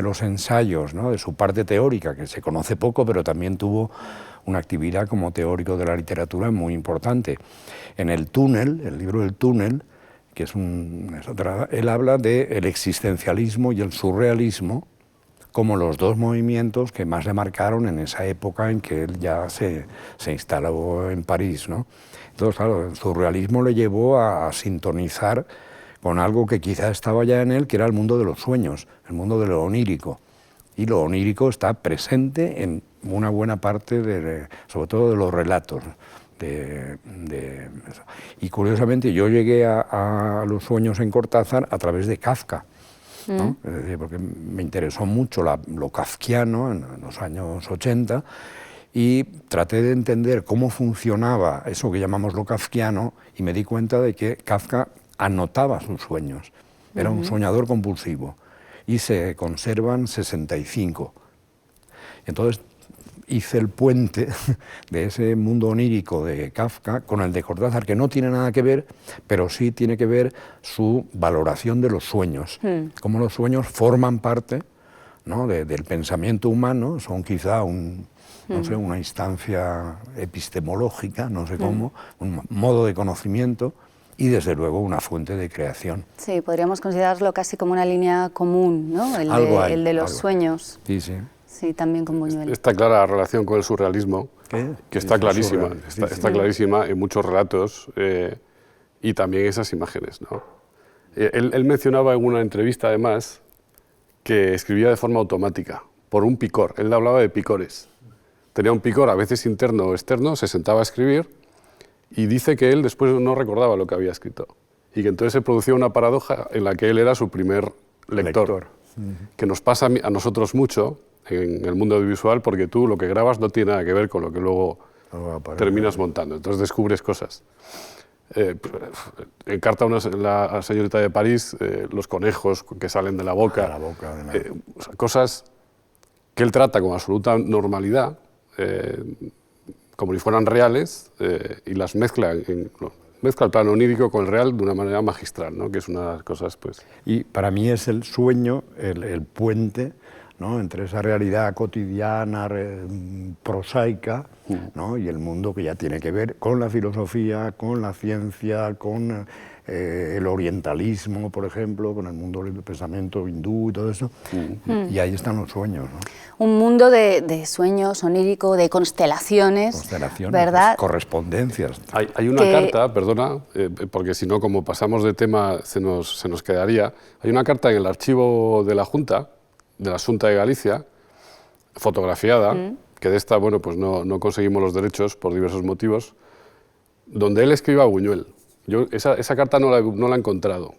los ensayos, ¿no? De su parte teórica, que se conoce poco, pero también tuvo una actividad como teórico de la literatura muy importante. En El túnel, el libro del túnel, que él habla del existencialismo y el surrealismo como los dos movimientos que más le marcaron en esa época en que él ya se instaló en París, ¿no? Entonces, claro, el surrealismo le llevó a sintonizar con algo que quizá estaba ya en él, que era el mundo de los sueños, el mundo de lo onírico. Y lo onírico está presente en una buena parte, sobre todo de los relatos. Y curiosamente yo llegué a los sueños en Cortázar a través de Kafka, ¿no? Es decir, porque me interesó mucho lo kafkiano en los años 80 y traté de entender cómo funcionaba eso que llamamos lo kafkiano y me di cuenta de que Kafka anotaba sus sueños, era un soñador compulsivo y se conservan 65. Entonces hice el puente de ese mundo onírico de Kafka con el de Cortázar, que no tiene nada que ver, pero sí tiene que ver su valoración de los sueños, cómo los sueños forman parte, ¿no?, del pensamiento humano, son quizá no sé, una instancia epistemológica, no sé cómo, un modo de conocimiento y desde luego una fuente de creación. Sí, podríamos considerarlo casi como una línea común, ¿no? El de los sueños. Sí, sí. Sí, también con Buñuel. Está clara la relación con el surrealismo, que está clarísima, está clarísima en muchos relatos y también esas imágenes, ¿no? Él mencionaba en una entrevista, además, que escribía de forma automática, por un picor. Él hablaba de picores. Tenía un picor, a veces interno o externo, se sentaba a escribir y dice que él después no recordaba lo que había escrito y que entonces se producía una paradoja en la que él era su primer lector. Que nos pasa a nosotros mucho en el mundo audiovisual, porque tú lo que grabas no tiene nada que ver con lo que luego terminas montando, entonces descubres cosas. Encarta la señorita de París los conejos que salen de la boca, cosas que él trata con absoluta normalidad, como si fueran reales, y las mezcla mezcla el plano onírico con el real de una manera magistral, ¿no?, que es una de las cosas, pues... Y para mí es el sueño, el puente, ¿no?, entre esa realidad cotidiana, prosaica, ¿no?, y el mundo que ya tiene que ver con la filosofía, con la ciencia, con el orientalismo, por ejemplo, con el mundo del pensamiento hindú y todo eso. Y ahí están los sueños, ¿no? Un mundo de sueños, onírico, de constelaciones, ¿verdad? Correspondencias. Hay una carta, perdona, porque si no, como pasamos de tema, se nos quedaría. Hay una carta en el archivo de la Junta de Galicia, fotografiada, que de esta, bueno, pues no conseguimos los derechos por diversos motivos, donde él escribe a Buñuel. Yo esa carta no la he encontrado.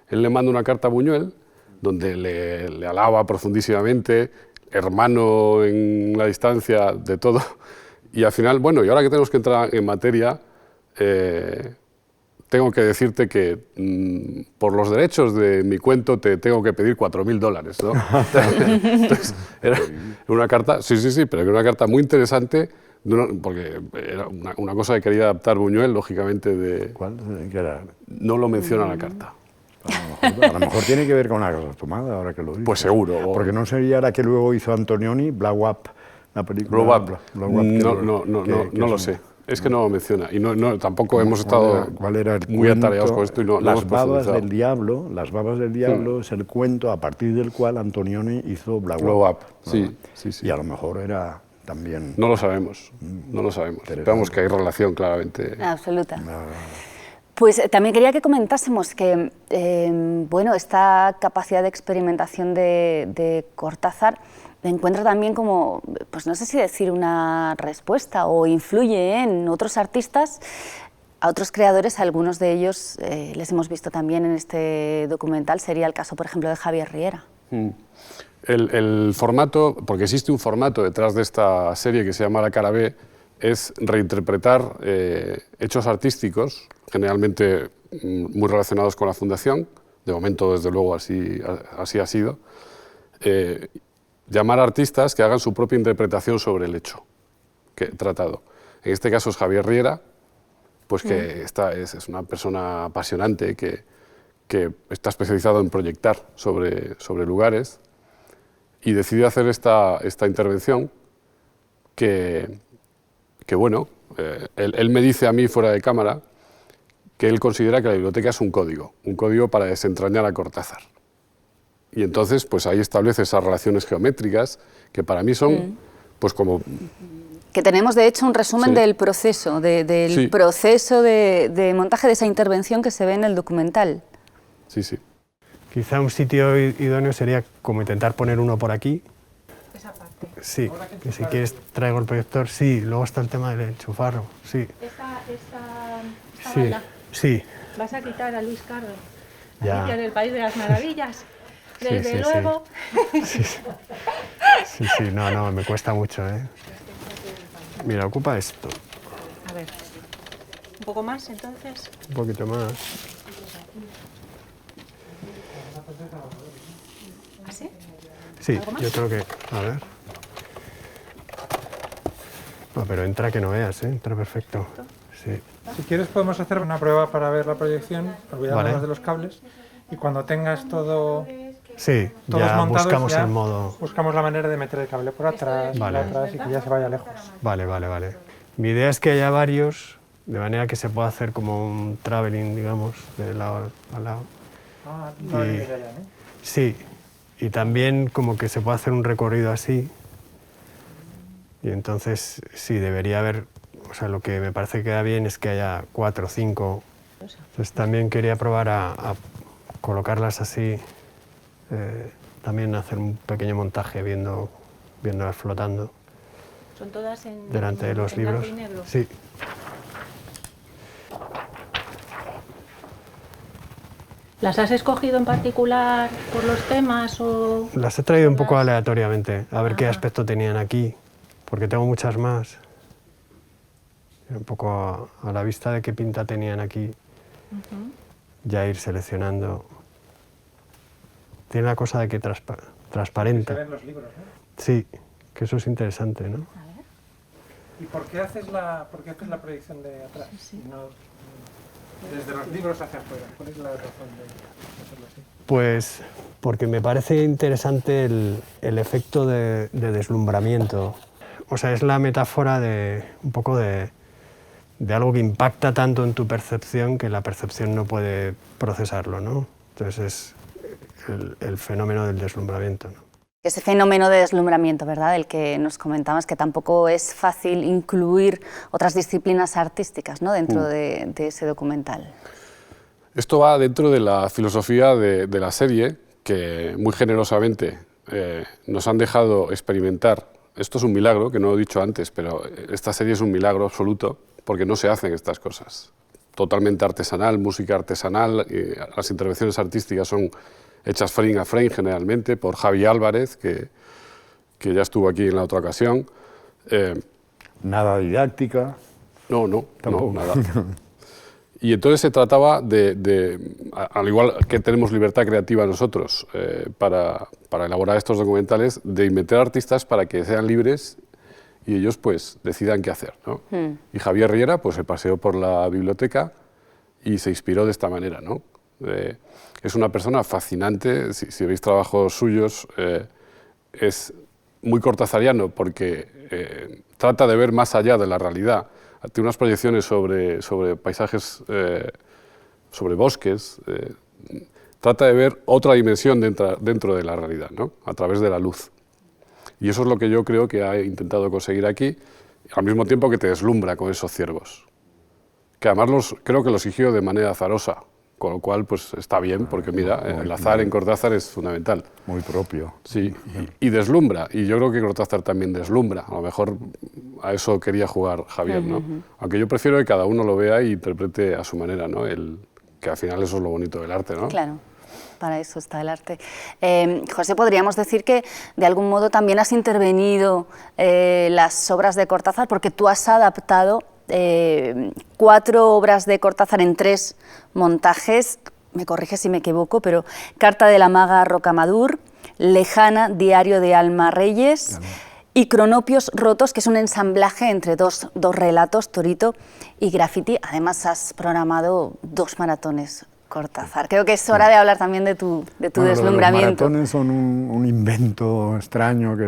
Él le manda una carta a Buñuel donde le alaba profundísimamente, hermano en la distancia de todo, y al final, bueno, y ahora que tenemos que entrar en materia, tengo que decirte que por los derechos de mi cuento te tengo que pedir $4.000, ¿no? Entonces, era una carta, sí, pero era una carta muy interesante, porque era una cosa que quería adaptar Buñuel, lógicamente, ¿Cuál? ¿Qué era? No lo menciona la carta. A lo mejor tiene que ver con la cosa tomada, ahora que lo digo. Pues seguro. Porque no sería la que luego hizo Antonioni, Blow Up, la película. Blow Up. No lo sé. Es que no lo menciona. Y tampoco hemos estado muy atareados con esto y no Las babas del diablo. Las babas del diablo es el cuento a partir del cual Antonioni hizo Blow Up. Sí. Y a lo mejor era también... No lo sabemos. Esperamos que hay relación, claramente. Absoluta. Pues también quería que comentásemos que bueno, esta capacidad de experimentación de Cortázar encuentra también como, pues no sé si decir una respuesta, o influye en otros artistas, a otros creadores. Algunos de ellos les hemos visto también en este documental. Sería el caso, por ejemplo, de Javier Riera. El formato, porque existe un formato detrás de esta serie que se llama La Cara B, es reinterpretar hechos artísticos, generalmente muy relacionados con la Fundación, de momento desde luego así ha sido, llamar a artistas que hagan su propia interpretación sobre el hecho que he tratado. En este caso es Javier Riera, pues que es una persona apasionante que está especializado en proyectar sobre lugares, y decidió hacer esta intervención que bueno, él me dice a mí fuera de cámara que él considera que la biblioteca es un código para desentrañar a Cortázar. Y entonces, pues ahí establece esas relaciones geométricas que para mí son, pues como... Que tenemos, de hecho, un resumen del proceso, del proceso de montaje de esa intervención que se ve en el documental. Sí, sí. Quizá un sitio idóneo sería como intentar poner uno por aquí. Esa parte. Sí, y si quieres traigo el proyector. Sí, luego está el tema del enchufarro. Sí. Esta Sí. bala. Sí. Vas a quitar a Luis Carro. Ya. Alicia en el País de las Maravillas. Sí, Desde sí, luego. Sí, no, me cuesta mucho, ¿eh? Mira, ocupa esto. A ver. Un poco más, entonces. Un poquito más. ¿Así? Sí, yo creo que... A ver. No, pero entra que no veas, ¿eh? Entra perfecto. Sí. Si quieres podemos hacer una prueba para ver la proyección, olvidándonos de los cables, y cuando tengas todo... Sí, todos ya montados, buscamos ya el modo. buscamos la manera de meter el cable por atrás, Vale. por atrás y que ya se vaya lejos. Vale. Mi idea es que haya varios, de manera que se pueda hacer como un traveling, digamos, de lado a lado. Ah, no hay idea ya, ¿no? Sí, y también como que se puede hacer un recorrido así. Y entonces, sí, debería haber, o sea, lo que me parece que queda bien es que haya 4 o 5. Entonces también quería probar a colocarlas así, también hacer un pequeño montaje viéndolas flotando. Son todas en delante de los libros. blanco y negro. Sí. ¿Las has escogido en particular por los temas o...? Las he traído un poco aleatoriamente, a ver qué aspecto tenían aquí, porque tengo muchas más. Un poco a la vista de qué pinta tenían aquí, ya ir seleccionando. Tiene la cosa de que transparente. Se ven los libros, ¿no? Sí, que eso es interesante, ¿no? ¿Y por qué haces la proyección de atrás? Y no desde los libros hacia afuera. ¿Cuál es la razón de hacerlo así? Pues porque me parece interesante el efecto de deslumbramiento. O sea, es la metáfora de un poco de algo que impacta tanto en tu percepción que la percepción no puede procesarlo, ¿no? Entonces es el fenómeno del deslumbramiento, ¿no? Ese fenómeno de deslumbramiento, ¿verdad?, del que nos comentabas, que tampoco es fácil incluir otras disciplinas artísticas, ¿no?, dentro de ese documental. Esto va dentro de la filosofía de la serie, que muy generosamente nos han dejado experimentar. Esto es un milagro, que no lo he dicho antes, pero esta serie es un milagro absoluto, porque no se hacen estas cosas. Totalmente artesanal, música artesanal, las intervenciones artísticas son hechas frame a frame generalmente por Javi Álvarez, que ya estuvo aquí en la otra ocasión. Nada didáctica. No, Tampoco. nada. Y entonces se trataba al igual que tenemos libertad creativa nosotros para elaborar estos documentales, de inventar artistas para que sean libres y ellos pues decidan qué hacer, ¿no? Y Javier Riera pues se paseó por la biblioteca y se inspiró de esta manera, ¿no? Es una persona fascinante, si veis trabajos suyos, es muy cortazariano porque trata de ver más allá de la realidad. Tiene unas proyecciones sobre paisajes, sobre bosques, trata de ver otra dimensión dentro de la realidad, ¿no?, a través de la luz. Y eso es lo que yo creo que ha intentado conseguir aquí, al mismo tiempo que te deslumbra con esos ciervos, que además creo que los eligió de manera azarosa, con lo cual pues está bien, porque mira, el azar en Cortázar es fundamental. Muy propio. Sí, y deslumbra, y yo creo que Cortázar también deslumbra, a lo mejor a eso quería jugar Javier, ¿no? Aunque yo prefiero que cada uno lo vea e interprete a su manera, ¿no? Que al final eso es lo bonito del arte, ¿no? Claro. Para eso está el arte. José, podríamos decir que de algún modo también has intervenido las obras de Cortázar, porque tú has adaptado 4 obras de Cortázar en 3 montajes, me corrige si me equivoco, pero Carta de la maga Rocamadour, Lejana, Diario de Alma Reyes y Cronopios rotos, que es un ensamblaje entre dos relatos, Torito y Graffiti. Además has programado 2 maratones Cortázar. Creo que es hora de hablar también de tu deslumbramiento. Los maratones son un invento extraño que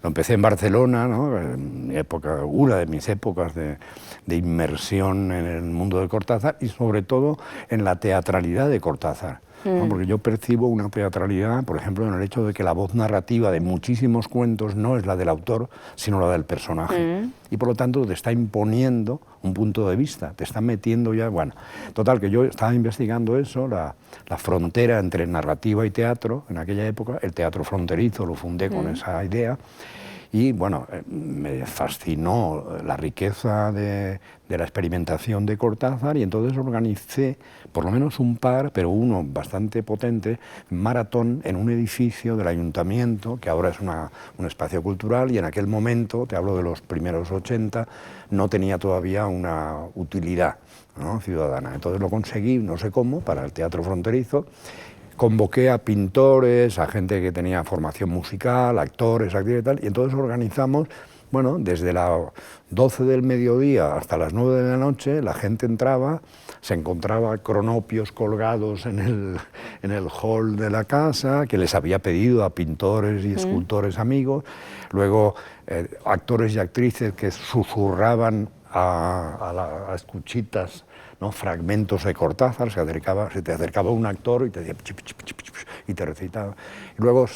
Lo empecé en Barcelona, ¿no? En época, una de mis épocas de inmersión en el mundo de Cortázar y sobre todo en la teatralidad de Cortázar. ¿No? Porque yo percibo una teatralidad, por ejemplo, en el hecho de que la voz narrativa de muchísimos cuentos no es la del autor, sino la del personaje. Y por lo tanto te está imponiendo un punto de vista, te está metiendo ya... Bueno, total, que yo estaba investigando eso, la frontera entre narrativa y teatro, en aquella época, el teatro fronterizo, lo fundé con esa idea. Y bueno, me fascinó la riqueza de la experimentación de Cortázar y entonces organicé por lo menos un par, pero uno bastante potente, maratón en un edificio del ayuntamiento, que ahora es un espacio cultural y en aquel momento, te hablo de los primeros 80, no tenía todavía una utilidad, ¿no?, ciudadana. Entonces lo conseguí, no sé cómo, para el teatro fronterizo. Convoqué a pintores, a gente que tenía formación musical, actores, actrices y tal, y entonces organizamos, bueno, desde las 12 del mediodía hasta las 9 de la noche, la gente entraba, se encontraba cronopios colgados en el hall de la casa, que les había pedido a pintores y escultores amigos, luego actores y actrices que susurraban a escuchitas, ¿no?, fragmentos de Cortázar, se te acercaba un actor y te decía y te recitaba. Y luego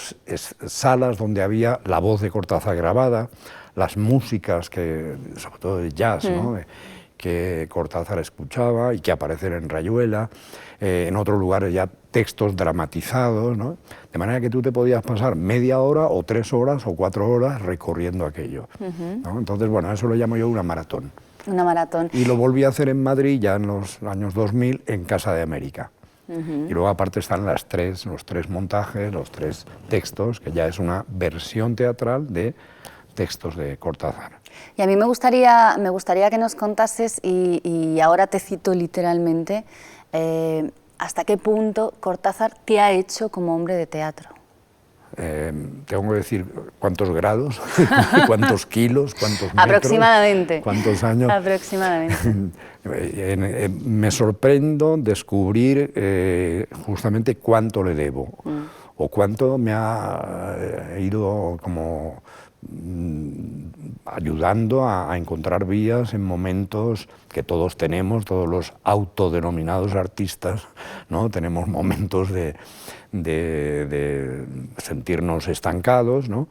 salas donde había la voz de Cortázar grabada, las músicas, sobre todo de jazz, ¿no?, que Cortázar escuchaba y que aparecen en Rayuela, en otros lugares ya textos dramatizados, ¿no?, de manera que tú te podías pasar media hora o 3 horas o 4 horas recorriendo aquello, ¿no? Entonces, bueno, eso lo llamo yo una maratón. Una maratón. Y lo volví a hacer en Madrid ya en los años 2000 en Casa de América. Y luego aparte están los 3 montajes, los 3 textos, que ya es una versión teatral de textos de Cortázar. Y a mí me gustaría que nos contases, y ahora te cito literalmente, ¿hasta qué punto Cortázar te ha hecho como hombre de teatro? Tengo que decir cuántos grados, cuántos kilos, cuántos metros, aproximadamente, cuántos años. Aproximadamente. Me sorprendo descubrir justamente cuánto le debo o cuánto me ha ido como ayudando a encontrar vías en momentos que todos tenemos, todos los autodenominados artistas, ¿no? Tenemos momentos de sentirnos estancados, ¿no?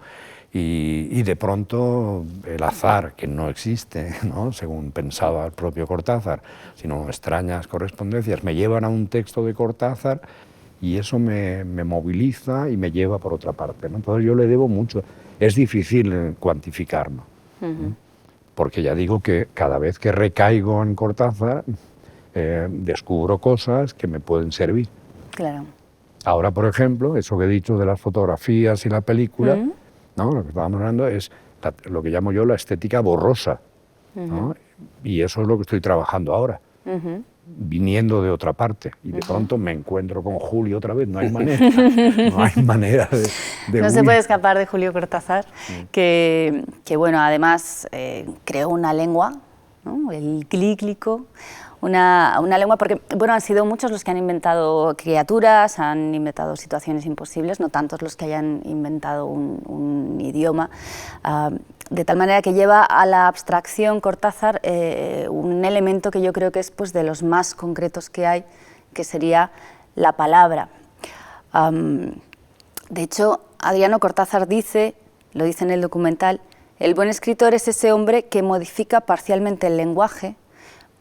Y de pronto el azar, que no existe, ¿no?, según pensaba el propio Cortázar, sino extrañas correspondencias, me llevan a un texto de Cortázar y eso me moviliza y me lleva por otra parte, ¿no? Entonces yo le debo mucho. Es difícil cuantificarlo, porque ya digo que cada vez que recaigo en Cortázar descubro cosas que me pueden servir. Claro. Ahora, por ejemplo, eso que he dicho de las fotografías y la película, ¿no?, lo que estábamos hablando es lo que llamo yo la estética borrosa, ¿no? Y eso es lo que estoy trabajando ahora, viniendo de otra parte. Y de pronto me encuentro con Julio otra vez, no hay manera, no hay manera de no se puede escapar de Julio Cortázar, que bueno, además creó una lengua, ¿no?, el clíclico, una lengua, porque bueno, han sido muchos los que han inventado criaturas, han inventado situaciones imposibles, no tantos los que hayan inventado un idioma, de tal manera que lleva a la abstracción Cortázar un elemento que yo creo que es, pues, de los más concretos que hay, que sería la palabra. De hecho, Adriano Cortázar lo dice en el documental, el buen escritor es ese hombre que modifica parcialmente el lenguaje.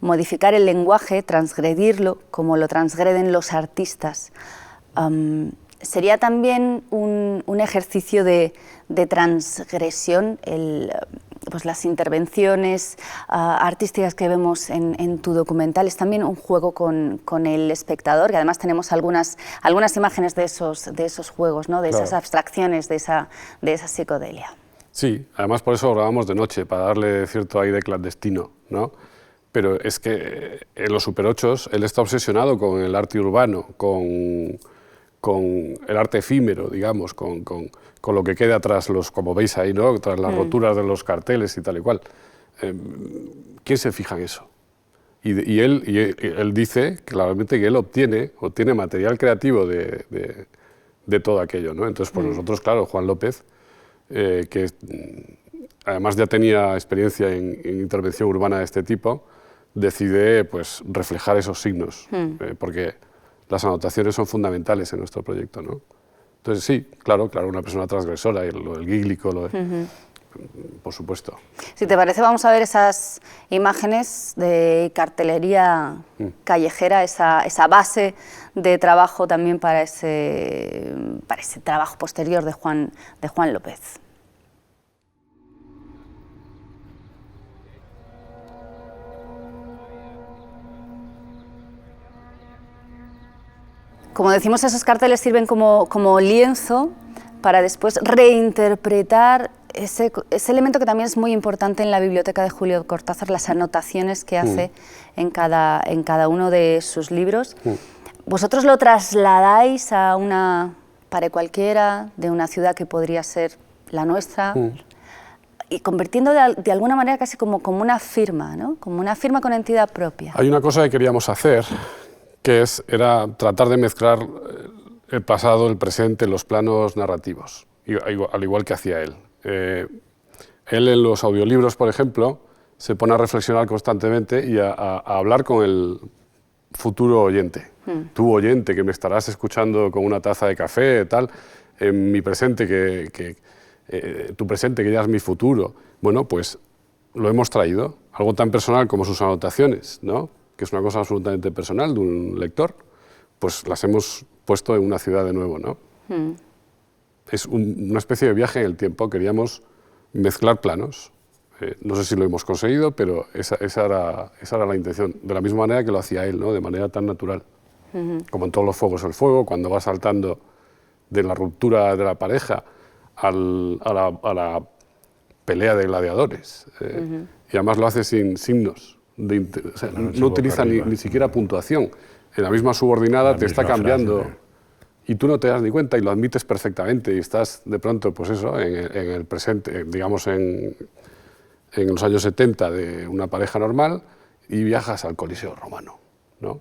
Modificar el lenguaje, transgredirlo, como lo transgreden los artistas, sería también un ejercicio de transgresión, pues las intervenciones artísticas que vemos en tu documental. Es también un juego con el espectador, que además tenemos algunas imágenes de esos juegos, ¿no?, de esas abstracciones, de esa psicodelia. Sí, además por eso grabamos de noche, para darle cierto aire clandestino, ¿no? Pero es que en los Super 8 él está obsesionado con el arte urbano, con el arte efímero, digamos, con lo que queda tras como veis ahí, ¿no?, tras las roturas de los carteles y tal y cual. ¿Quién se fija en eso? Y él dice claramente que él obtiene material creativo de todo aquello, ¿no? Entonces, pues nosotros, claro, Juan López que además ya tenía experiencia en intervención urbana de este tipo, decide pues, reflejar esos signos, porque las anotaciones son fundamentales en nuestro proyecto, ¿no? Entonces sí, claro, una persona transgresora, lo del gíglico, por supuesto. Si te parece, vamos a ver esas imágenes de cartelería callejera, esa base de trabajo también para ese trabajo posterior de Juan López. Como decimos, esos carteles sirven como lienzo para después reinterpretar ese elemento que también es muy importante en la biblioteca de Julio Cortázar, las anotaciones que hace en cada uno de sus libros. ¿Vosotros lo trasladáis a una pared cualquiera de una ciudad que podría ser la nuestra? Y convirtiendo de alguna manera casi como una firma, ¿no? Como una firma con entidad propia. Hay una cosa que queríamos hacer, que era tratar de mezclar el pasado, el presente, los planos narrativos, al igual que hacía él. Él en los audiolibros, por ejemplo, se pone a reflexionar constantemente y a hablar con el futuro oyente. Tú, oyente, que me estarás escuchando con una taza de café, tal, en mi presente, tu presente, que ya es mi futuro. Bueno, pues lo hemos traído, algo tan personal como sus anotaciones, ¿no? Que es una cosa absolutamente personal de un lector, pues las hemos puesto en una ciudad de nuevo, ¿no? Es una especie de viaje en el tiempo, queríamos mezclar planos. No sé si lo hemos conseguido, pero esa era la intención, de la misma manera que lo hacía él, ¿no? De manera tan natural. Como en Todos los fuegos el fuego, cuando va saltando de la ruptura de la pareja a la pelea de gladiadores. Y además lo hace sin signos. O sea, no utiliza ni siquiera puntuación. En la misma subordinada te está cambiando y tú no te das ni cuenta y lo admites perfectamente y estás de pronto, pues eso, en el presente, digamos en los años 70 de una pareja normal y viajas al Coliseo romano, ¿no?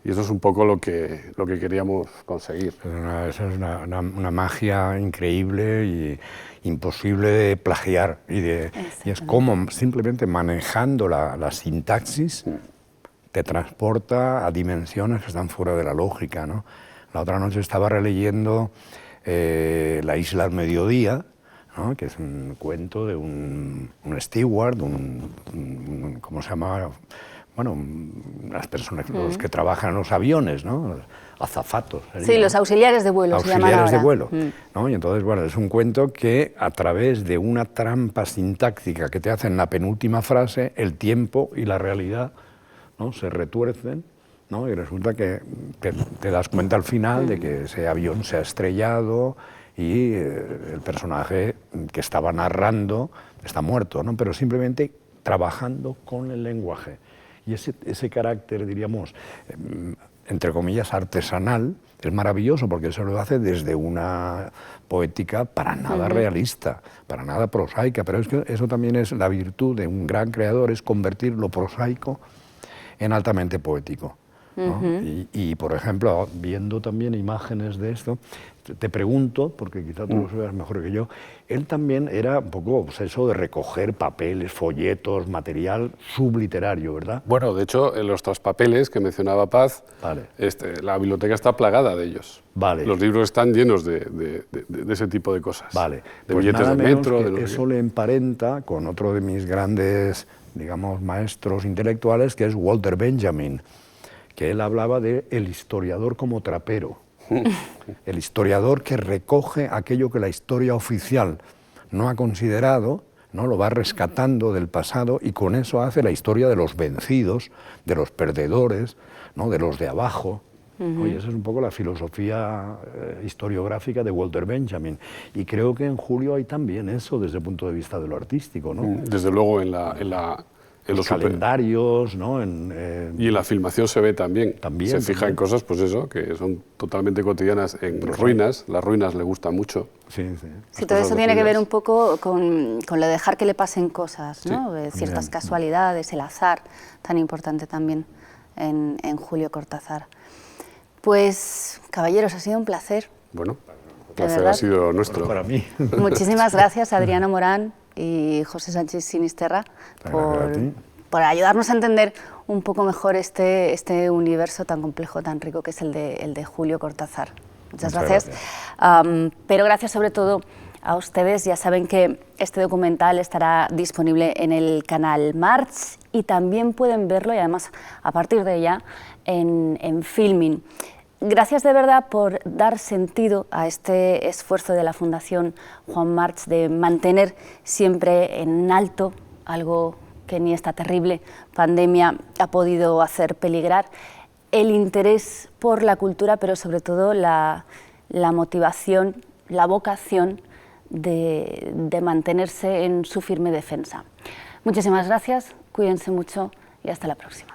Y eso es un poco lo que queríamos conseguir. Esa es una magia increíble y imposible de plagiar. Y es como simplemente manejando la sintaxis te transporta a dimensiones que están fuera de la lógica, ¿no? La otra noche estaba releyendo La isla al mediodía, ¿no? Que es un cuento de un steward, ¿cómo se llama? Bueno, las personas los que trabajan en los aviones, ¿no? Azafatos. Sí, los auxiliares de vuelo. Auxiliares de vuelo, ¿no? Y entonces, bueno, es un cuento que a través de una trampa sintáctica que te hace en la penúltima frase, el tiempo y la realidad, ¿no? Se retuercen, ¿no? Y resulta que te das cuenta al final de que ese avión se ha estrellado y el personaje que estaba narrando está muerto, ¿no? Pero simplemente trabajando con el lenguaje. Y ese carácter, diríamos, entre comillas, artesanal, es maravilloso porque eso lo hace desde una poética para nada realista, para nada prosaica, pero es que eso también es la virtud de un gran creador, es convertir lo prosaico en altamente poético, ¿no? Y, por ejemplo, viendo también imágenes de esto, te pregunto, porque quizá tú lo sabes mejor que yo, él también era un poco obseso de recoger papeles, folletos, material subliterario, ¿verdad? Bueno, de hecho, en los traspapeles que mencionaba Paz, la biblioteca está plagada de ellos. Los libros están llenos de ese tipo de cosas. De Pues billetes nada de menos metro. que eso le emparenta con otro de mis grandes, digamos, maestros intelectuales, que es Walter Benjamin, que él hablaba de el historiador como trapero. El historiador que recoge aquello que la historia oficial no ha considerado, ¿no? Lo va rescatando del pasado y con eso hace la historia de los vencidos, de los perdedores, ¿no? De los de abajo. Oye, esa es un poco la filosofía historiográfica de Walter Benjamin. Y creo que en Julio hay también eso desde el punto de vista de lo artístico, ¿no? Desde luego en los calendarios, ¿no? Y en la filmación se ve también. Se fija en cosas, pues eso, que son totalmente cotidianas. En ruinas, las ruinas le gustan mucho. Sí, todo eso tiene que ver un poco con lo de dejar que le pasen cosas, ¿no? Ciertas casualidades, el azar, tan importante también en Julio Cortázar. Pues, caballeros, ha sido un placer. Bueno, placer ha sido nuestro. Para mí. Muchísimas gracias, Adriano Morán y José Sánchez Sinisterra, por ayudarnos a entender un poco mejor este universo tan complejo, tan rico que es el de Julio Cortázar. Muchas gracias. Pero gracias sobre todo a ustedes. Ya saben que este documental estará disponible en el canal March y también pueden verlo, y además a partir de ya, en Filmin. Gracias de verdad por dar sentido a este esfuerzo de la Fundación Juan March de mantener siempre en alto algo que ni esta terrible pandemia ha podido hacer peligrar, el interés por la cultura, pero sobre todo la motivación, la vocación de mantenerse en su firme defensa. Muchísimas gracias, cuídense mucho y hasta la próxima.